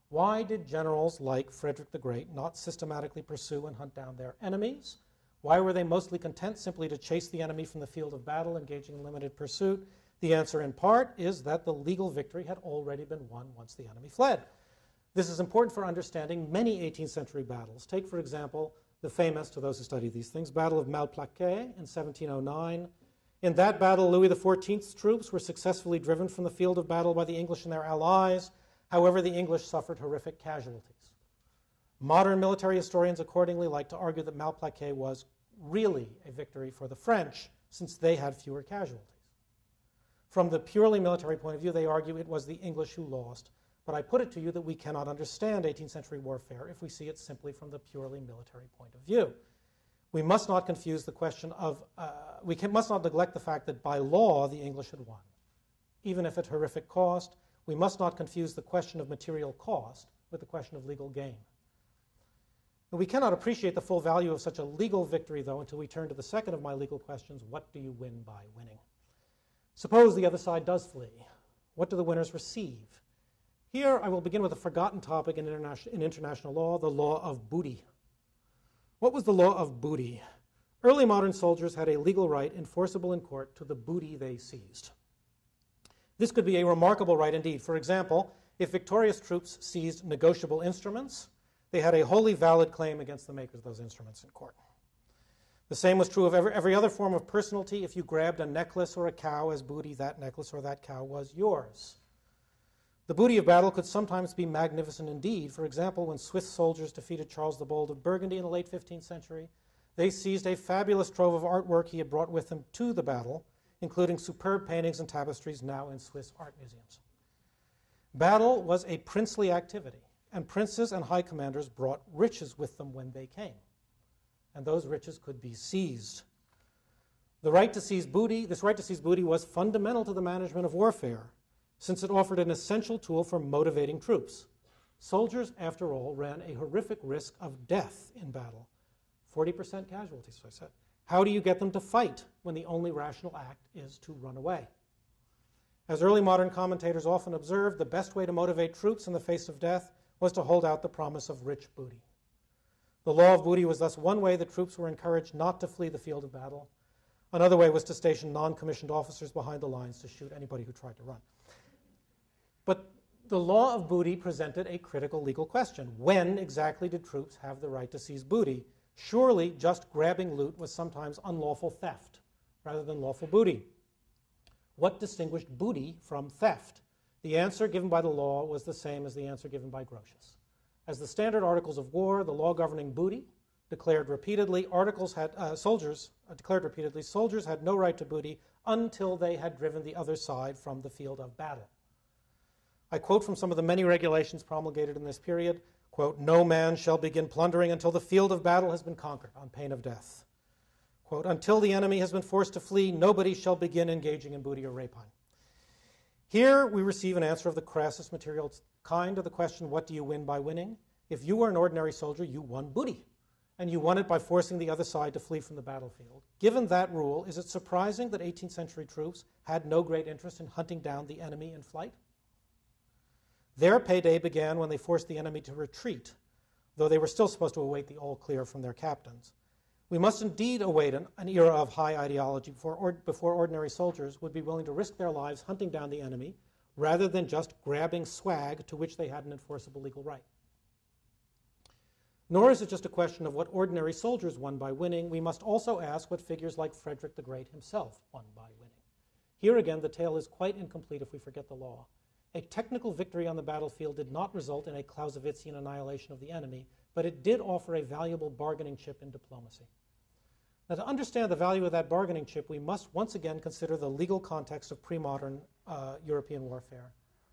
Why did generals like Frederick the Great not systematically pursue and hunt down their enemies? Why were they mostly content simply to chase the enemy from the field of battle, engaging in limited pursuit? The answer, in part, is that the legal victory had already been won once the enemy fled. This is important for understanding many 18th century battles. Take, for example, the famous, to those who study these things, Battle of Malplaquet in 1709. In that battle, Louis XIV's troops were successfully driven from the field of battle by the English and their allies. However, the English suffered horrific casualties. Modern military historians accordingly like to argue that Malplaquet was really a victory for the French, since they had fewer casualties. From the purely military point of view, they argue it was the English who lost. But I put it to you that we cannot understand 18th century warfare if we see it simply from the purely military point of view. We must not confuse the question of, must not neglect the fact that by law the English had won. Even if at horrific cost, we must not confuse the question of material cost with the question of legal gain. And we cannot appreciate the full value of such a legal victory, though, until we turn to the second of my legal questions: what do you win by winning? Suppose the other side does flee. What do the winners receive? Here I will begin with a forgotten topic in international law, the law of booty. What was the law of booty? Early modern soldiers had a legal right, enforceable in court, to the booty they seized. This could be a remarkable right indeed. For example, if victorious troops seized negotiable instruments, they had a wholly valid claim against the makers of those instruments in court. The same was true of every other form of personalty. If you grabbed a necklace or a cow as booty, that necklace or that cow was yours. The booty of battle could sometimes be magnificent indeed. For example, when Swiss soldiers defeated Charles the Bold of Burgundy in the late 15th century, they seized a fabulous trove of artwork he had brought with him to the battle, including superb paintings and tapestries now in Swiss art museums. Battle was a princely activity, and princes and high commanders brought riches with them when they came, and those riches could be seized. This right to seize booty was fundamental to the management of warfare, since it offered an essential tool for motivating troops. Soldiers, after all, ran a horrific risk of death in battle. 40% casualties, as I said. How do you get them to fight when the only rational act is to run away? As early modern commentators often observed, the best way to motivate troops in the face of death was to hold out the promise of rich booty. The law of booty was thus one way that troops were encouraged not to flee the field of battle. Another way was to station non-commissioned officers behind the lines to shoot anybody who tried to run. But the law of booty presented a critical legal question. When exactly did troops have the right to seize booty? Surely just grabbing loot was sometimes unlawful theft rather than lawful booty. What distinguished booty from theft? The answer given by the law was the same as the answer given by Grotius. As the standard articles of war, the law governing booty declared repeatedly, soldiers had no right to booty until they had driven the other side from the field of battle. I quote from some of the many regulations promulgated in this period, quote, "No man shall begin plundering until the field of battle has been conquered on pain of death." Quote, "Until the enemy has been forced to flee, nobody shall begin engaging in booty or rapine." Here we receive an answer of the crassest material kind to the question, what do you win by winning? If you were an ordinary soldier, you won booty, and you won it by forcing the other side to flee from the battlefield. Given that rule, is it surprising that 18th century troops had no great interest in hunting down the enemy in flight? Their payday began when they forced the enemy to retreat, though they were still supposed to await the all clear from their captains. We must indeed await an era of high ideology before ordinary soldiers would be willing to risk their lives hunting down the enemy rather than just grabbing swag to which they had an enforceable legal right. Nor is it just a question of what ordinary soldiers won by winning. We must also ask what figures like Frederick the Great himself won by winning. Here again, the tale is quite incomplete if we forget the law. A technical victory on the battlefield did not result in a Clausewitzian annihilation of the enemy, but it did offer a valuable bargaining chip in diplomacy. Now, to understand the value of that bargaining chip, we must once again consider the legal context of pre-modern European warfare.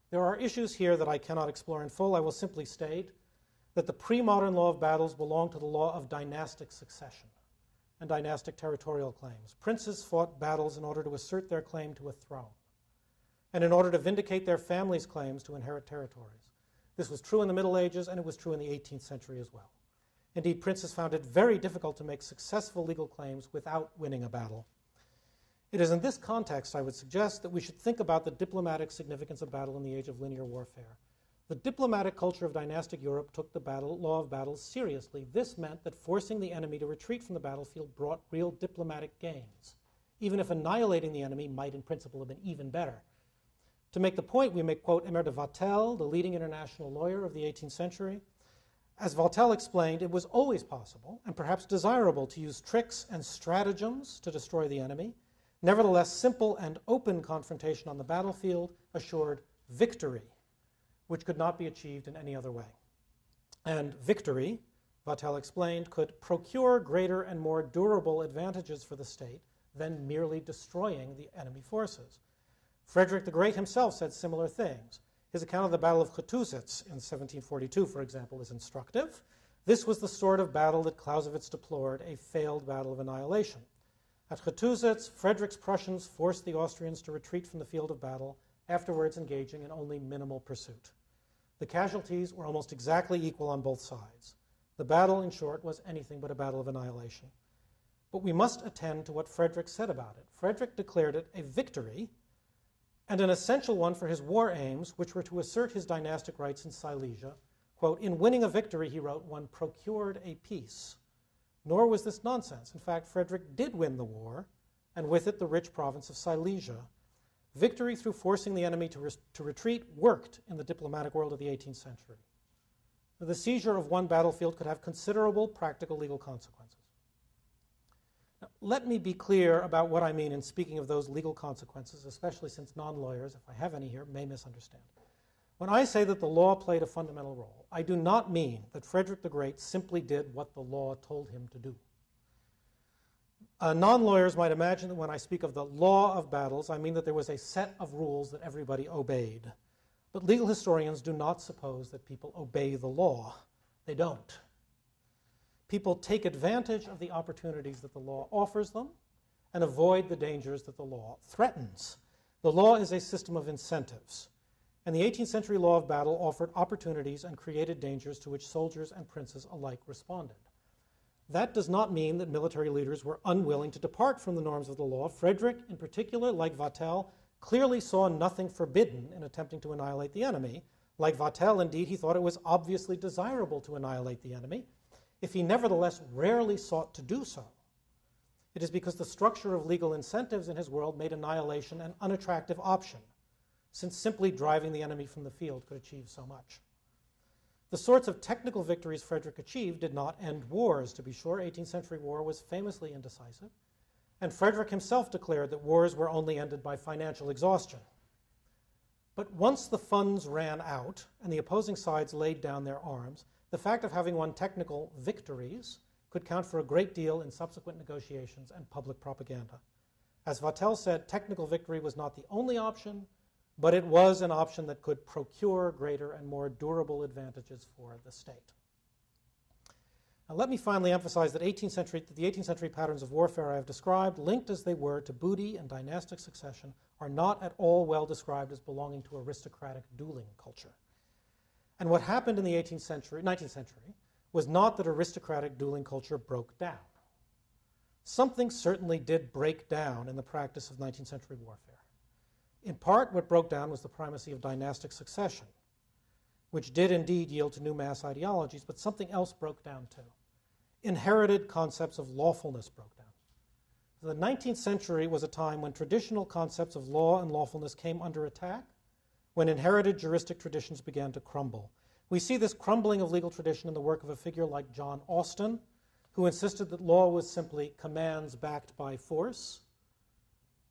There are issues here that I cannot explore in full. I will simply state that the pre-modern law of battles belonged to the law of dynastic succession and dynastic territorial claims. Princes fought battles in order to assert their claim to a throne and in order to vindicate their families' claims to inherit territories. This was true in the Middle Ages, and it was true in the 18th century as well. Indeed, princes found it very difficult to make successful legal claims without winning a battle. It is in this context, I would suggest, that we should think about the diplomatic significance of battle in the age of linear warfare. The diplomatic culture of dynastic Europe took the law of battles seriously. This meant that forcing the enemy to retreat from the battlefield brought real diplomatic gains, even if annihilating the enemy might in principle have been even better. To make the point, we may quote Aimé de Vatel, the leading international lawyer of the 18th century. As Vatel explained, it was always possible, and perhaps desirable, to use tricks and stratagems to destroy the enemy. Nevertheless, simple and open confrontation on the battlefield assured victory, which could not be achieved in any other way. And victory, Vatel explained, could procure greater and more durable advantages for the state than merely destroying the enemy forces. Frederick the Great himself said similar things. His account of the Battle of Kutuzitz in 1742, for example, is instructive. This was the sort of battle that Clausewitz deplored, a failed battle of annihilation. At Kutuzitz, Frederick's Prussians forced the Austrians to retreat from the field of battle, afterwards engaging in only minimal pursuit. The casualties were almost exactly equal on both sides. The battle, in short, was anything but a battle of annihilation. But we must attend to what Frederick said about it. Frederick declared it a victory, and an essential one for his war aims, which were to assert his dynastic rights in Silesia. Quote, "In winning a victory," he wrote, "one procured a peace." Nor was this nonsense. In fact, Frederick did win the war, and with it the rich province of Silesia. Victory through forcing the enemy to retreat worked in the diplomatic world of the 18th century. The seizure of one battlefield could have considerable practical legal consequences. Now, let me be clear about what I mean in speaking of those legal consequences, especially since non-lawyers, if I have any here, may misunderstand. When I say that the law played a fundamental role, I do not mean that Frederick the Great simply did what the law told him to do. Non-lawyers might imagine that when I speak of the law of battles, I mean that there was a set of rules that everybody obeyed. But legal historians do not suppose that people obey the law. They don't. People take advantage of the opportunities that the law offers them and avoid the dangers that the law threatens. The law is a system of incentives, and the 18th century law of battle offered opportunities and created dangers to which soldiers and princes alike responded. That does not mean that military leaders were unwilling to depart from the norms of the law. Frederick, in particular, like Vatel, clearly saw nothing forbidden in attempting to annihilate the enemy. Like Vatel, indeed, he thought it was obviously desirable to annihilate the enemy. If he nevertheless rarely sought to do so, it is because the structure of legal incentives in his world made annihilation an unattractive option, since simply driving the enemy from the field could achieve so much. The sorts of technical victories Frederick achieved did not end wars, to be sure. 18th century war was famously indecisive, and Frederick himself declared that wars were only ended by financial exhaustion. But once the funds ran out and the opposing sides laid down their arms, the fact of having won technical victories could count for a great deal in subsequent negotiations and public propaganda. As Vatel said, technical victory was not the only option, but it was an option that could procure greater and more durable advantages for the state. Now, let me finally emphasize that the 18th century patterns of warfare I have described, linked as they were to booty and dynastic succession, are not at all well described as belonging to aristocratic dueling culture. And what happened in the 19th century, was not that aristocratic dueling culture broke down. Something certainly did break down in the practice of 19th century warfare. In part, what broke down was the primacy of dynastic succession, which did indeed yield to new mass ideologies, but something else broke down too. Inherited concepts of lawfulness broke down. So the 19th century was a time when traditional concepts of law and lawfulness came under attack, when inherited juristic traditions began to crumble. We see this crumbling of legal tradition in the work of a figure like John Austin, who insisted that law was simply commands backed by force.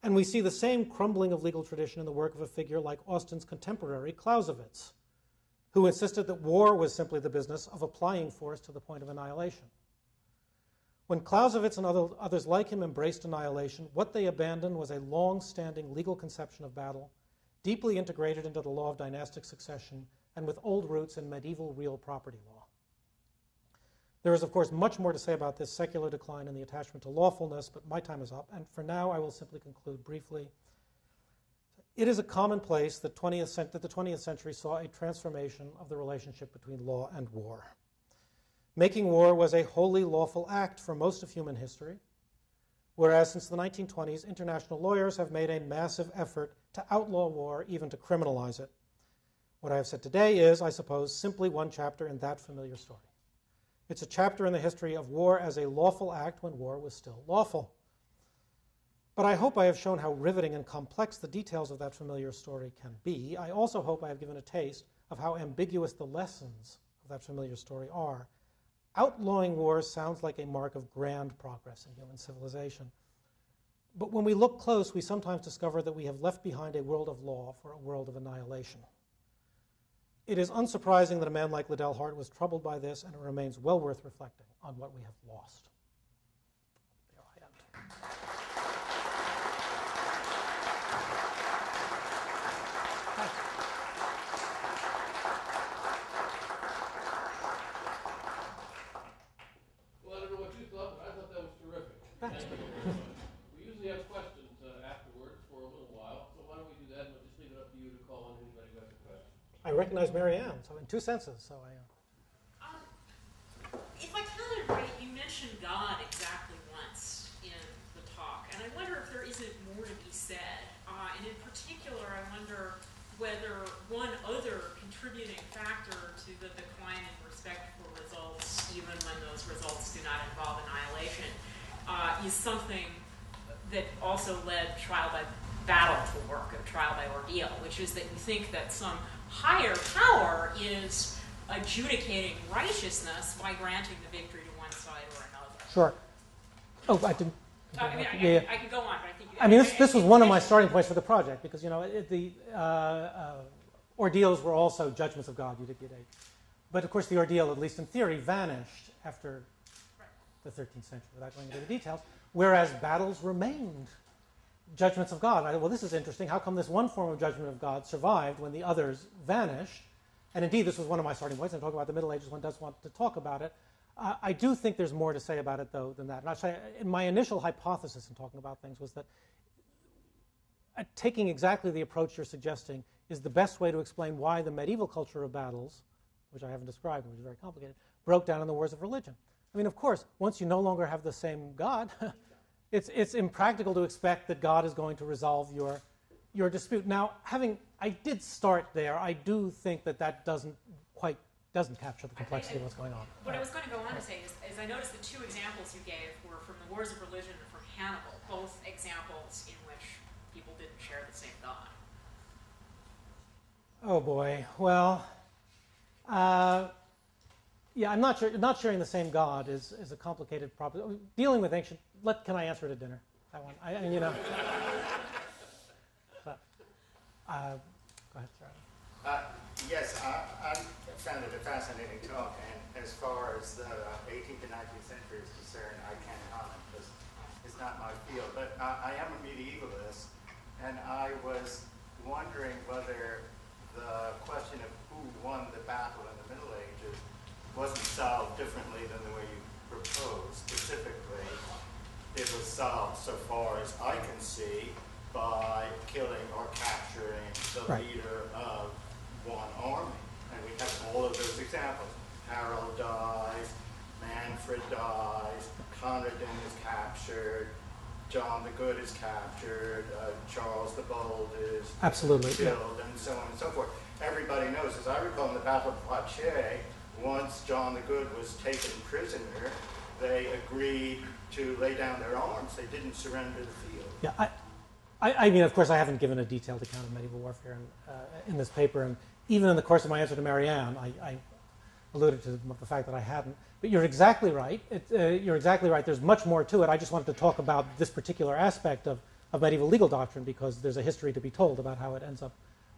And we see the same crumbling of legal tradition in the work of a figure like Austin's contemporary, Clausewitz, who insisted that war was simply the business of applying force to the point of annihilation. When Clausewitz and others like him embraced annihilation, what they abandoned was a long-standing legal conception of battle, deeply integrated into the law of dynastic succession and with old roots in medieval real property law. There is, of course, much more to say about this secular decline in the attachment to lawfulness, but my time is up, and for now I will simply conclude briefly. It is a commonplace that the 20th century saw a transformation of the relationship between law and war. Making war was a wholly lawful act for most of human history, whereas since the 1920s, international lawyers have made a massive effort to outlaw war, even to criminalize it. What I have said today is, I suppose, simply one chapter in that familiar story. It's a chapter in the history of war as a lawful act when war was still lawful. But I hope I have shown how riveting and complex the details of that familiar story can be. I also hope I have given a taste of how ambiguous the lessons of that familiar story are. Outlawing war sounds like a mark of grand progress in human civilization. But when we look close, we sometimes discover that we have left behind a world of law for a world of annihilation. It is unsurprising that a man like Liddell Hart was troubled by this, and it remains well worth reflecting on what we have lost. There I am. Well, I don't know what you thought, but I thought that was terrific. Thanks. We usually have questions afterwards for a little while, so why don't we do that, and we'll just leave it up to you to call on anybody who has a question. I recognize Mary Ann, so in two senses. So if I counted right, you mentioned God exactly once in the talk, and I wonder if there isn't more to be said. And in particular, I wonder whether one other contributing factor to the decline in respect for results, even when those results do not involve annihilation, is something that also led trial by battle to work, of trial by ordeal, which is that you think that some higher power is adjudicating righteousness by granting the victory to one side or another. Sure. Oh, I didn't. I could go on, but I think. This was one of my starting points for the project, because the ordeals were also judgments of God. But of course, the ordeal, at least in theory, vanished after the 13th century, without going into the details. Whereas battles remained judgments of God. Well, this is interesting. How come this one form of judgment of God survived when the others vanished? And indeed, this was one of my starting points. I'm talking about the Middle Ages. One does want to talk about it. I do think there's more to say about it, though, than that. And I'll say, my initial hypothesis in talking about things was that taking exactly the approach you're suggesting is the best way to explain why the medieval culture of battles, which I haven't described, which is very complicated, broke down in the wars of religion. I mean, of course, once you no longer have the same God, it's impractical to expect that God is going to resolve your dispute. Now, I did start there. I do think that doesn't capture the complexity of what's going on. What I was going to go on to say is I noticed the two examples you gave were from the Wars of Religion and from Hannibal, both examples in which people didn't share the same God. Oh boy. Well, yeah, I'm not sure. Not sharing the same God is a complicated problem. Dealing with ancient. Can I answer it at dinner? That one. But, go ahead, Charlie. Yes, I found it a fascinating talk, and as far as the 18th and 19th century is concerned, I can't comment because it's not my field. But I am a medievalist, and I was wondering whether the question of who won the battle in the Middle Ages wasn't solved differently than the way you proposed. Specifically, it was solved, so far as I can see, by killing or capturing the leader of one army. And we have all of those examples. Harold dies, Manfred dies, Conradin is captured, John the Good is captured, Charles the Bold is killed, and so on and so forth. Everybody knows, as I recall in the Battle of Poitiers, once John the Good was taken prisoner, they agreed to lay down their arms. They didn't surrender the field. Yeah, I mean, of course, I haven't given a detailed account of medieval warfare in this paper, and even in the course of my answer to Marianne, I alluded to the fact that I hadn't. But you're exactly right. You're exactly right. There's much more to it. I just wanted to talk about this particular aspect of medieval legal doctrine because there's a history to be told about how it ends up,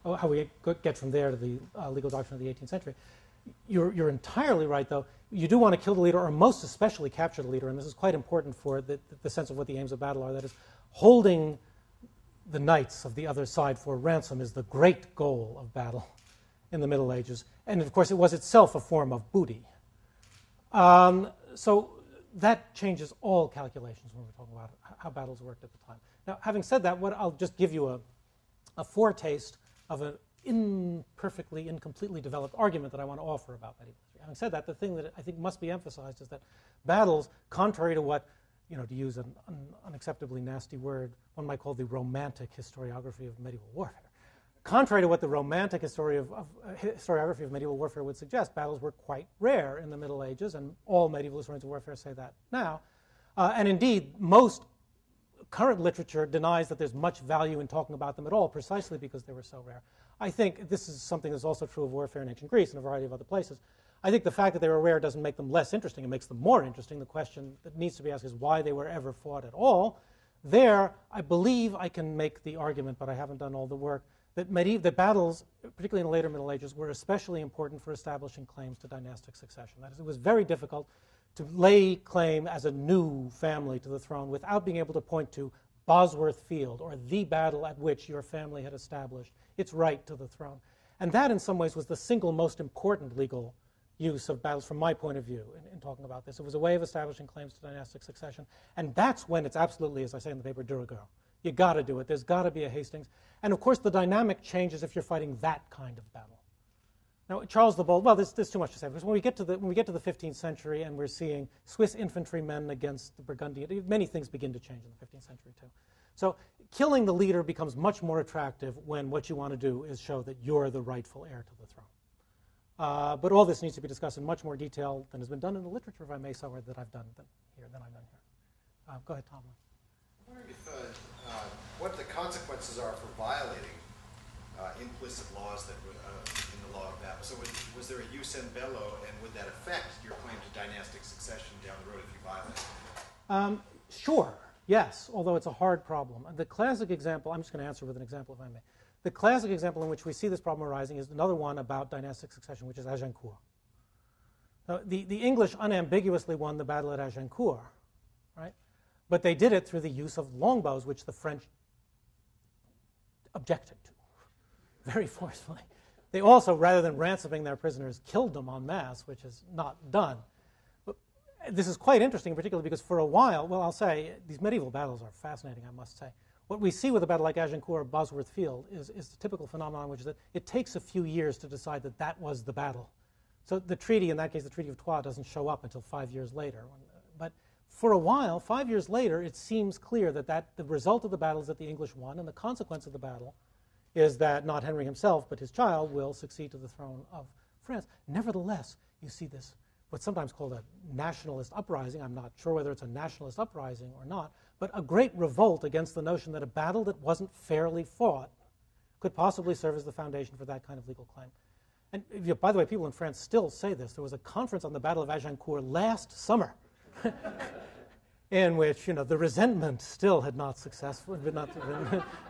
how we get from there to the legal doctrine of the 18th century. You're entirely right, though. You do want to kill the leader, or most especially capture the leader, and this is quite important for the sense of what the aims of battle are. That is, holding the knights of the other side for ransom is the great goal of battle in the Middle Ages. And, of course, it was itself a form of booty. So that changes all calculations when we're talking about how battles worked at the time. Now, having said that, I'll just give you a foretaste of an imperfectly, incompletely developed argument that I want to offer about medieval history. Having said that, the thing that I think must be emphasized is that battles, contrary to what, to use an unacceptably nasty word, one might call the romantic historiography of medieval warfare. Contrary to what the romantic historiography of medieval warfare would suggest, battles were quite rare in the Middle Ages, and all medieval historians of warfare say that now. And indeed, most current literature denies that there's much value in talking about them at all, precisely because they were so rare. I think this is something that's also true of warfare in ancient Greece and a variety of other places. I think the fact that they were rare doesn't make them less interesting. It makes them more interesting. The question that needs to be asked is why they were ever fought at all. There, I believe I can make the argument, but I haven't done all the work, that battles, particularly in the later Middle Ages, were especially important for establishing claims to dynastic succession. That is, it was very difficult to lay claim as a new family to the throne without being able to point to Bosworth Field or the battle at which your family had established its right to the throne. And that, in some ways, was the single most important legal use of battles from my point of view in talking about this. It was a way of establishing claims to dynastic succession. And that's when it's absolutely, as I say in the paper, de rigueur. You got to do it. There's got to be a Hastings. And, of course, the dynamic changes if you're fighting that kind of battle. Now, Charles the Bold, well, there's too much to say, because when we get to the 15th century and we're seeing Swiss infantrymen against the Burgundian, many things begin to change in the 15th century, too. So killing the leader becomes much more attractive when what you want to do is show that you're the rightful heir to the throne. But all this needs to be discussed in much more detail than has been done in the literature, if I may, somewhere that I've done here. Go ahead, Tom. I'm wondering what the consequences are for violating implicit laws that in the law of battle. So was there a jus in bello, and would that affect your claim to dynastic succession down the road if you violate it? Sure, yes, although it's a hard problem. The classic example, I'm just going to answer with an example if I may. The classic example in which we see this problem arising is another one about dynastic succession, which is Agincourt. Now, the English unambiguously won the battle at Agincourt, right? But they did it through the use of longbows, which the French objected to very forcefully. They also, rather than ransoming their prisoners, killed them en masse, which is not done. But this is quite interesting, particularly because for a while, well, I'll say, these medieval battles are fascinating, I must say. What we see with a battle like Agincourt or Bosworth Field is the typical phenomenon, which is that it takes a few years to decide that that was the battle. So the treaty, in that case, the Treaty of Troyes, doesn't show up until 5 years later. But for a while, 5 years later, it seems clear that the result of the battle is that the English won, and the consequence of the battle is that not Henry himself, but his child, will succeed to the throne of France. Nevertheless, you see this, what's sometimes called a nationalist uprising. I'm not sure whether it's a nationalist uprising or not, but a great revolt against the notion that a battle that wasn't fairly fought could possibly serve as the foundation for that kind of legal claim. And by the way, people in France still say this. There was a conference on the Battle of Agincourt last summer in which, the resentment still had not successfully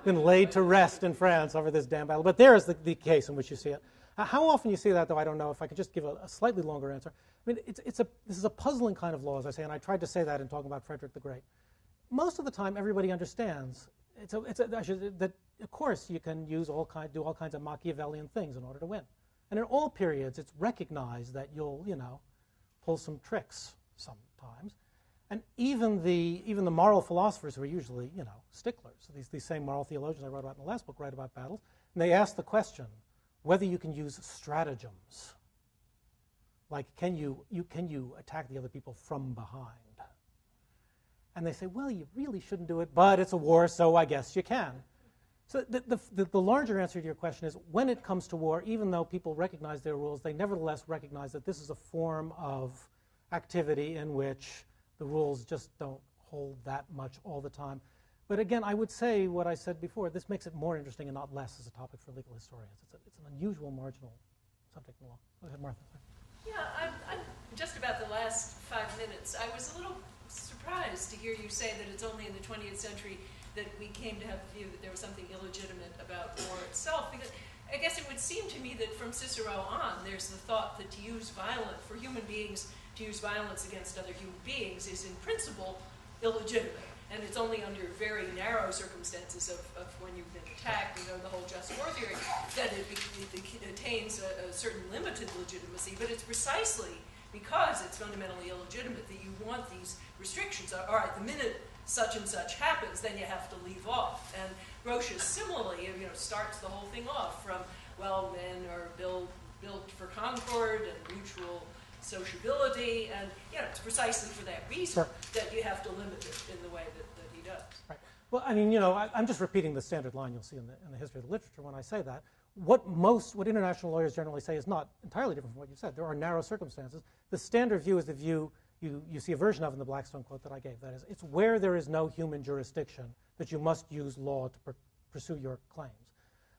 been laid to rest in France over this damn battle. But there is the case in which you see it. How often you see that, though, I don't know. If I could just give a slightly longer answer. I mean, this is a puzzling kind of law, as I say, and I tried to say that in talking about Frederick the Great. Most of the time, everybody understands that, of course, you can do all kinds of Machiavellian things in order to win. And in all periods, it's recognized that you'll, pull some tricks sometimes. And even the moral philosophers who are usually, sticklers, these same moral theologians I wrote about in the last book write about battles, and they ask the question whether you can use stratagems. Like, can you attack the other people from behind? And they say, well, you really shouldn't do it, but it's a war, so I guess you can. So the larger answer to your question is, when it comes to war, even though people recognize their rules, they nevertheless recognize that this is a form of activity in which the rules just don't hold that much all the time. But again, I would say what I said before. This makes it more interesting and not less as a topic for legal historians. It's an unusual marginal subject in law. Go ahead, Martha. Yeah, I'm just about the last 5 minutes. I was a little surprised to hear you say that it's only in the 20th century that we came to have the view that there was something illegitimate about war itself, because I guess it would seem to me that from Cicero on, there's the thought that to use violence, for human beings to use violence against other human beings is in principle illegitimate. And it's only under very narrow circumstances of when you've been attacked, the whole just war theory, that it attains a certain limited legitimacy. But it's precisely because it's fundamentally illegitimate that you want these restrictions. All right, the minute such and such happens, then you have to leave off. And Ferocious similarly, starts the whole thing off from, well, men are built for concord and mutual sociability, and it's precisely for that reason that you have to limit it in the way that he does. Right. Well, I mean, I'm just repeating the standard line you'll see in the history of the literature when I say that. What international lawyers generally say is not entirely different from what you said. There are narrow circumstances. The standard view is the view you see a version of in the Blackstone quote that I gave. That is, it's where there is no human jurisdiction that you must use law to pursue your claims.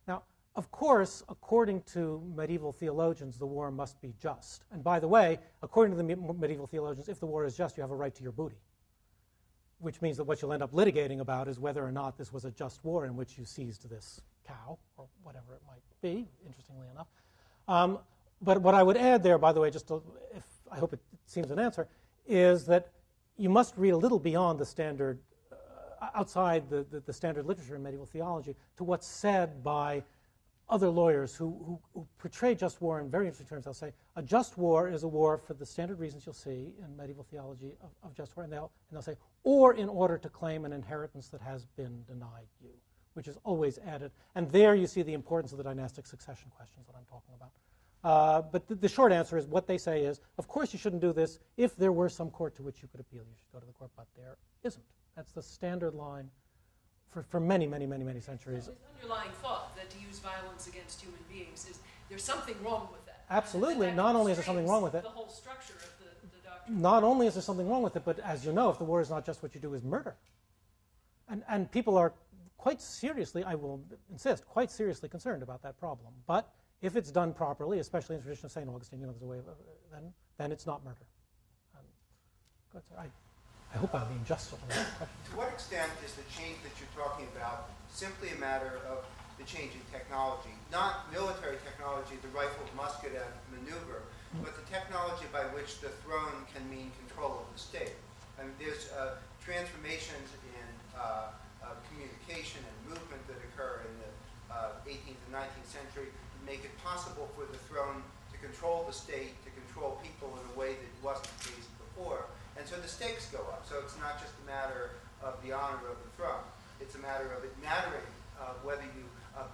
Now, of course, according to medieval theologians, the war must be just. And by the way, according to the medieval theologians, if the war is just, you have a right to your booty, which means that what you'll end up litigating about is whether or not this was a just war in which you seized this cow, or whatever it might be, interestingly enough. But what I would add there, by the way, I hope it seems an answer, is that you must read a little beyond the standard, outside the standard literature in medieval theology, to what's said by other lawyers who portray just war in very interesting terms. They'll say, a just war is a war for the standard reasons you'll see in medieval theology of just war. And they'll say, or in order to claim an inheritance that has been denied you, which is always added. And there you see the importance of the dynastic succession questions that I'm talking about. But the short answer is what they say is, of course you shouldn't do this. If there were some court to which you could appeal, you should go to the court, but there isn't. That's the standard line for many, many, many, many centuries. So the underlying thought that to use violence against human beings is there's something wrong with that. Absolutely. Not only is there something wrong with it. The whole structure of the doctrine. Not only is there something wrong with it, but as you know, if the war is not just what you do is murder. And people are quite seriously, I will insist, quite seriously concerned about that problem. But if it's done properly, especially in the tradition of St. Augustine, there's a way of, then it's not murder. I hope I'm being just on that question. To what extent is the change that you're talking about simply a matter of the change in technology? Not military technology, the rifle, musket, and maneuver, but the technology by which the throne can mean control of the state. I mean, there's transformations in communication and movement that occur in the 18th and 19th century that make it possible for the throne to control the state, to control people in a way that wasn't the case before. And so the stakes go up. So it's not just a matter of the honor of the throne. It's a matter of it mattering whether you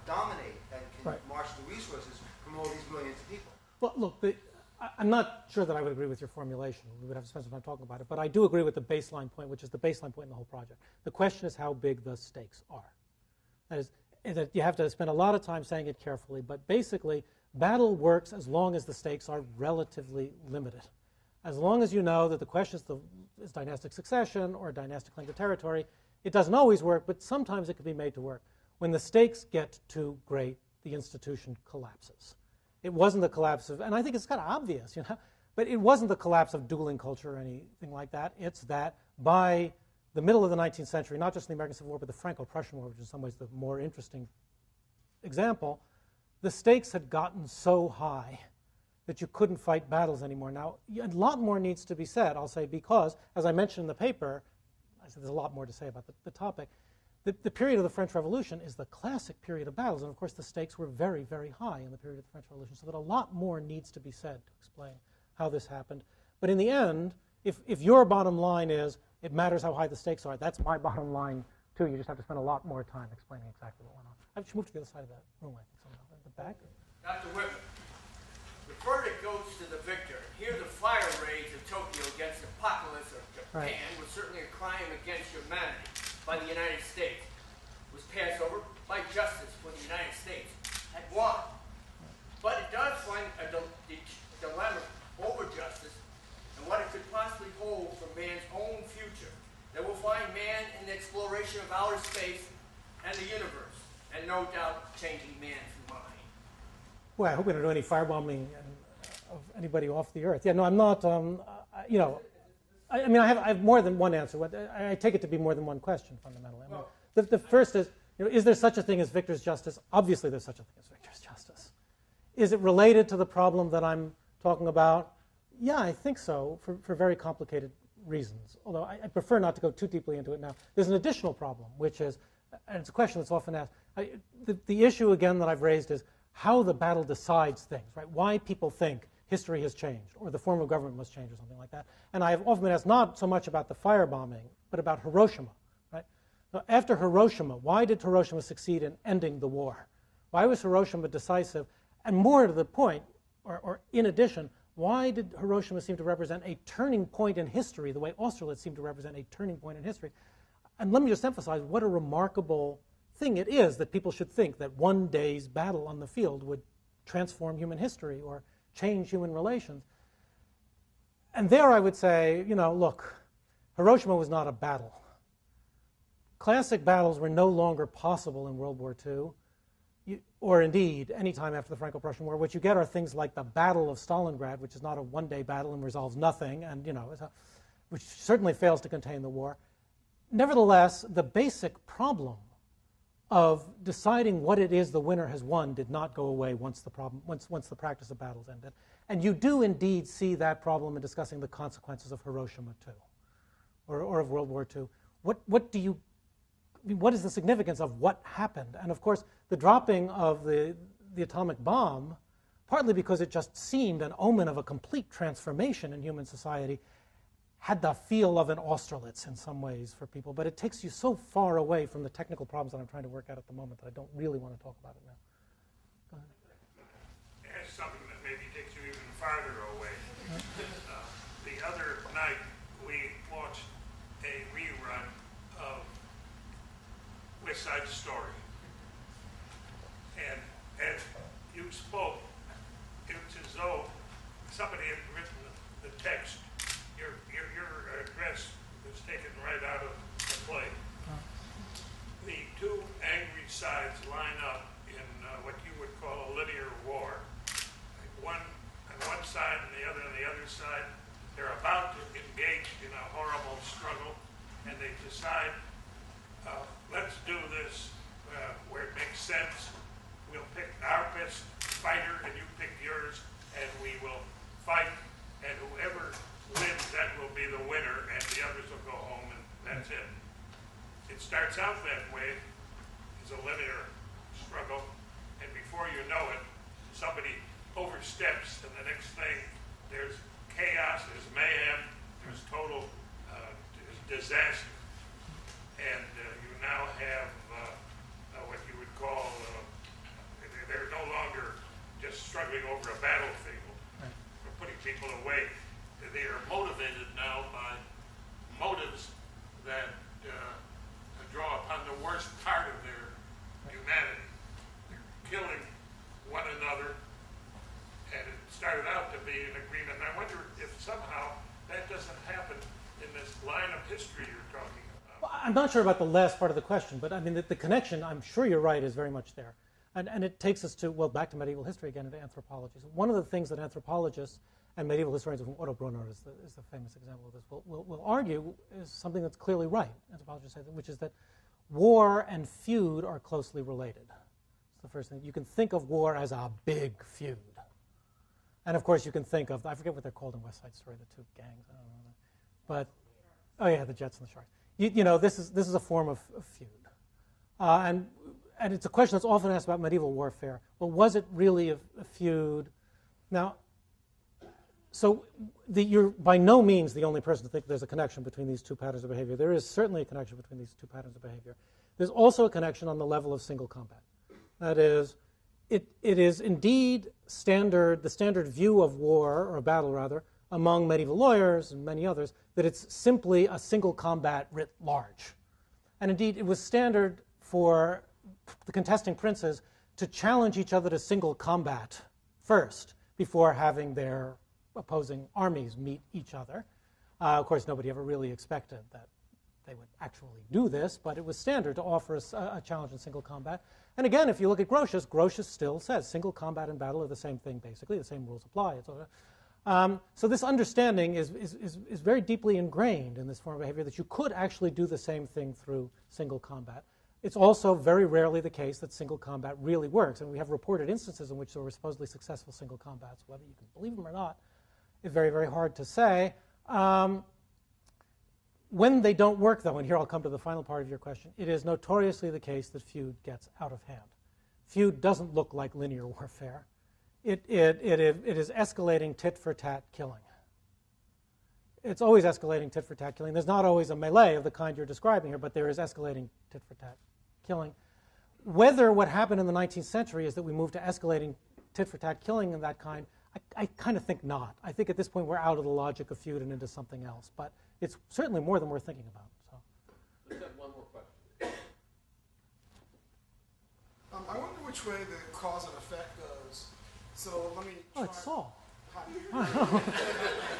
dominate and can marshal the resources from all these millions of people. Well, look, I'm not sure that I would agree with your formulation. We would have to spend some time talking about it. But I do agree with the baseline point, which is the baseline point in the whole project. The question is how big the stakes are. That is, that you have to spend a lot of time saying it carefully. But basically, battle works as long as the stakes are relatively limited. As long as you know that the question is dynastic succession or dynastic claim to territory, it doesn't always work, but sometimes it can be made to work. When the stakes get too great, the institution collapses. It wasn't the collapse of, and I think it's kind of obvious, but it wasn't the collapse of dueling culture or anything like that. It's that by the middle of the 19th century, not just the American Civil War, but the Franco-Prussian War, which is in some ways the more interesting example, the stakes had gotten so high that you couldn't fight battles anymore. Now, a lot more needs to be said, I'll say, because, as I mentioned in the paper, I said there's a lot more to say about the topic. The period of the French Revolution is the classic period of battles, and of course the stakes were very, very high in the period of the French Revolution, so that a lot more needs to be said to explain how this happened. But in the end, if your bottom line is, it matters how high the stakes are, that's my bottom line too. You just have to spend a lot more time explaining exactly what went on. I should move to the other side of the room, I think, somehow. At the back? Dr. Whitman. The verdict goes to the victor. Here, the fire rage of Tokyo against the apocalypse of Japan was certainly a crime against humanity by the United States. It was passed over by justice when the United States had won. But it does find a dilemma over justice and what it could possibly hold for man's own future. That will find man in the exploration of outer space and the universe, and no doubt changing man's mind. Well, I hope we don't do any firebombing of anybody off the Earth. Yeah, no, I'm not. You know, I mean, I have more than one answer. I take it to be more than one question, fundamentally. I mean, the first is, you know, is there such a thing as victor's justice? Obviously, there's such a thing as victor's justice. Is it related to the problem that I'm talking about? Yeah, I think so, for very complicated reasons, although I prefer not to go too deeply into it now. There's an additional problem, which is, and it's a question that's often asked, the issue, again, that I've raised is how the battle decides things, right? Why people think history has changed, or the form of government must change, or something like that. And I have often been asked not so much about the firebombing, but about Hiroshima, right? Now, after Hiroshima, why did Hiroshima succeed in ending the war? Why was Hiroshima decisive? And more to the point, or in addition, why did Hiroshima seem to represent a turning point in history, the way Austerlitz seemed to represent a turning point in history? And let me just emphasize what a remarkable thing it is that people should think that one day's battle on the field would transform human history or change human relations. And there I would say, you know, look, Hiroshima was not a battle. Classic battles were no longer possible in World War II. Or indeed, any time after the Franco-Prussian War. What you get are things like the Battle of Stalingrad, which is not a one-day battle and resolves nothing, and, you know, which certainly fails to contain the war. Nevertheless, the basic problem of deciding what it is the winner has won did not go away once the practice of battles ended. And you do indeed see that problem in discussing the consequences of Hiroshima too, or of World War II. What is the significance of what happened? And of course, the dropping of the atomic bomb, partly because it just seemed an omen of a complete transformation in human society, had the feel of an Austerlitz in some ways for people. But it takes you so far away from the technical problems that I'm trying to work out at the moment that I don't really want to talk about it now. Go ahead. As something that maybe takes you even farther away. The other night, we watched a rerun of West Side Story. And as you spoke, it was as though somebody had written the text. Your address was taken right out of the play. The two angry sides line up in what you would call a linear war. One on one side and the other side. They're about to engage in a horrible struggle, and they decide, let's do this where it makes sense. We'll pick our best fighter, and you pick yours, and we will fight, and whoever wins, that will be the winner, and the others will go home, and that's it. It starts out that way, as a linear struggle, and before you know it, somebody oversteps, and the next thing, there's chaos, there's mayhem, there's total disaster. And you now have what you would call, they're no longer just struggling over a battlefield or putting people away. They are motivated now by motives that draw upon the worst part of their humanity. They're killing one another, and it started out to be an agreement. And I wonder if somehow that doesn't happen in this line of history you're talking about. Well, I'm not sure about the last part of the question, but I mean, the connection, I'm sure you're right, is very much there. And it takes us to, well, back to medieval history again, into anthropology. So one of the things that anthropologists and medieval historians, Otto Brunner is the famous example of this, will argue is something that's clearly right, anthropologists say, which is that war and feud are closely related. It's the first thing. You can think of war as a big feud. And of course you can think of, I forget what they're called in West Side Story, the two gangs, I don't know. But, oh yeah, the Jets and the Sharks. You know, this is a form of feud. And it's a question that's often asked about medieval warfare. Well, was it really a feud? Now, so you're by no means the only person to think there's a connection between these two patterns of behavior. There is certainly a connection between these two patterns of behavior. There's also a connection on the level of single combat. That is, it is indeed the standard view of war, or a battle rather, among medieval lawyers and many others, that it's simply a single combat writ large. And indeed, it was standard for the contesting princes to challenge each other to single combat first, before having their opposing armies meet each other. Of course, nobody ever really expected that they would actually do this, but it was standard to offer a challenge in single combat. And again, if you look at Grotius, Grotius still says single combat and battle are the same thing, basically. The same rules apply. So this understanding is very deeply ingrained in this form of behavior that you could actually do the same thing through single combat. It's also very rarely the case that single combat really works. And we have reported instances in which there were supposedly successful single combats. Whether you can believe them or not is very, very hard to say. When they don't work, though, and here I'll come to the final part of your question, it is notoriously the case that feud gets out of hand. Feud doesn't look like linear warfare. It is escalating tit-for-tat killing. It's always escalating tit-for-tat killing. There's not always a melee of the kind you're describing here, but there is escalating tit-for-tat killing. Whether what happened in the 19th century is that we moved to escalating tit-for-tat killing of that kind, I kind of think not. I think at this point we're out of the logic of feud and into something else. But it's certainly more than worth thinking about. So. Let's have one more question. I wonder which way the cause and effect goes. So let me try. Oh, it's Saul. Hi.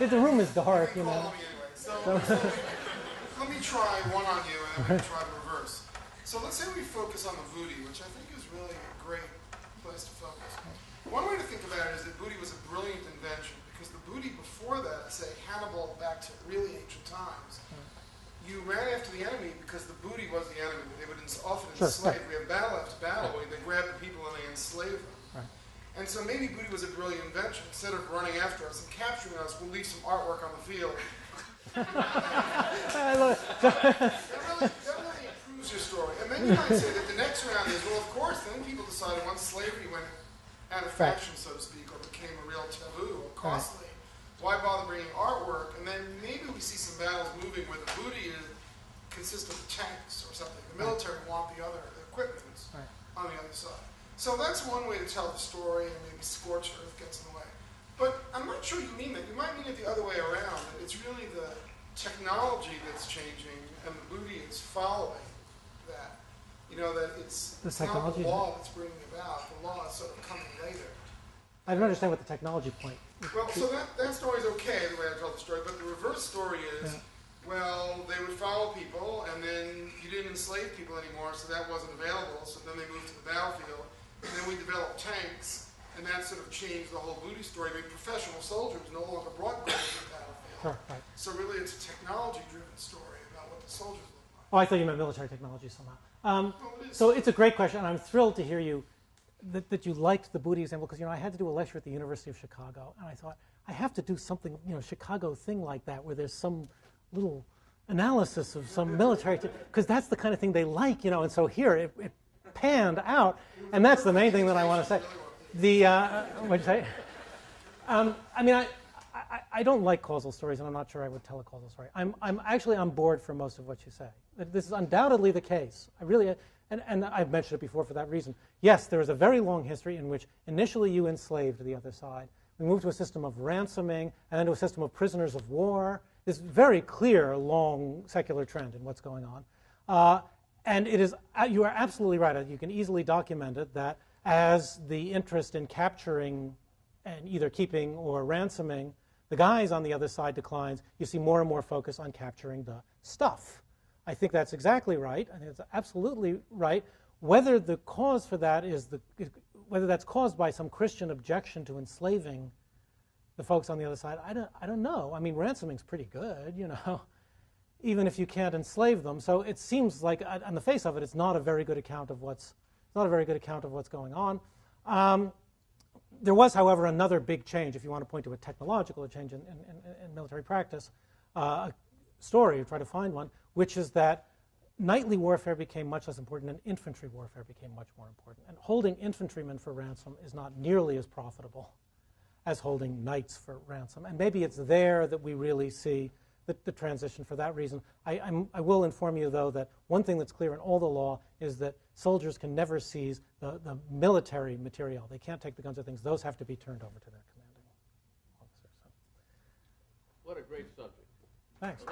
The room is dark, you know. Call me anyway. So let me try one on you and then we try the reverse. So let's say we focus on the Voodoo, which I think is really a great place to focus. One way to think about it is that booty was a brilliant invention because the booty before that, say Hannibal back to really ancient times, you ran after the enemy because the booty was the enemy. They would often enslave. We have battle after battle where they grab the people and they enslave them. Right. And so maybe booty was a brilliant invention. Instead of running after us and capturing us, we'll leave some artwork on the field. I love it. That really improves your story. And then you might say that the next round is, well, of course, then people decided once slavery went out of fashion, so to speak, or became a real taboo or costly, why bother bringing artwork? And then maybe we see some battles moving where the booty consists of tanks or something. The military want the equipment on the other side. So that's one way to tell the story, and maybe scorched earth gets in the way. But I'm not sure you mean that. You might mean it the other way around. That it's really the technology that's changing, and the booty is following that. You know, that it's not the law that's bringing it about. The law is sort of coming later. I don't understand what the technology point. Well, so that story's okay, the way I told the story, but the reverse story is, well, they would follow people, and then you didn't enslave people anymore, so that wasn't available, so then they moved to the battlefield, and then we developed tanks, and that sort of changed the whole booty story. I mean, professional soldiers no longer brought guns to the battlefield. Sure, right. So really it's a technology-driven story about what the soldiers look like. Oh, I thought you meant military technology somehow. So it's a great question, and I'm thrilled to hear you that you liked the booty example, because I had to do a lecture at the University of Chicago, and I thought I have to do something Chicago thing like that where there's some little analysis of some military, because that's the kind of thing they like, and so here it panned out, and that's the main thing that I want to say. What'd you say? I mean, I don't like causal stories, and I'm not sure I would tell a causal story. I'm actually on board for most of what you say. This is undoubtedly the case. I really, and I've mentioned it before for that reason. Yes, there is a very long history in which initially you enslaved the other side. We moved to a system of ransoming, and then to a system of prisoners of war. This very clear, long secular trend in what's going on. And it is, you are absolutely right. You can easily document it that as the interest in capturing and either keeping or ransoming the guys on the other side declines, you see more and more focus on capturing the stuff. I think that's exactly right. I think it's absolutely right. Whether the cause for that is whether that's caused by some Christian objection to enslaving the folks on the other side, I don't know. I mean, ransoming's pretty good, even if you can't enslave them. So it seems like, on the face of it, it's not a very good account of what's going on. There was, however, another big change, if you want to point to a technological change in military practice, a story, try to find one, which is that knightly warfare became much less important and infantry warfare became much more important. And holding infantrymen for ransom is not nearly as profitable as holding knights for ransom. And maybe it's there that we really see the transition for that reason. I will inform you, though, that one thing that's clear in all the law is that soldiers can never seize the military material. They can't take the guns or things. Those have to be turned over to their commanding officers. What a great subject. Thanks.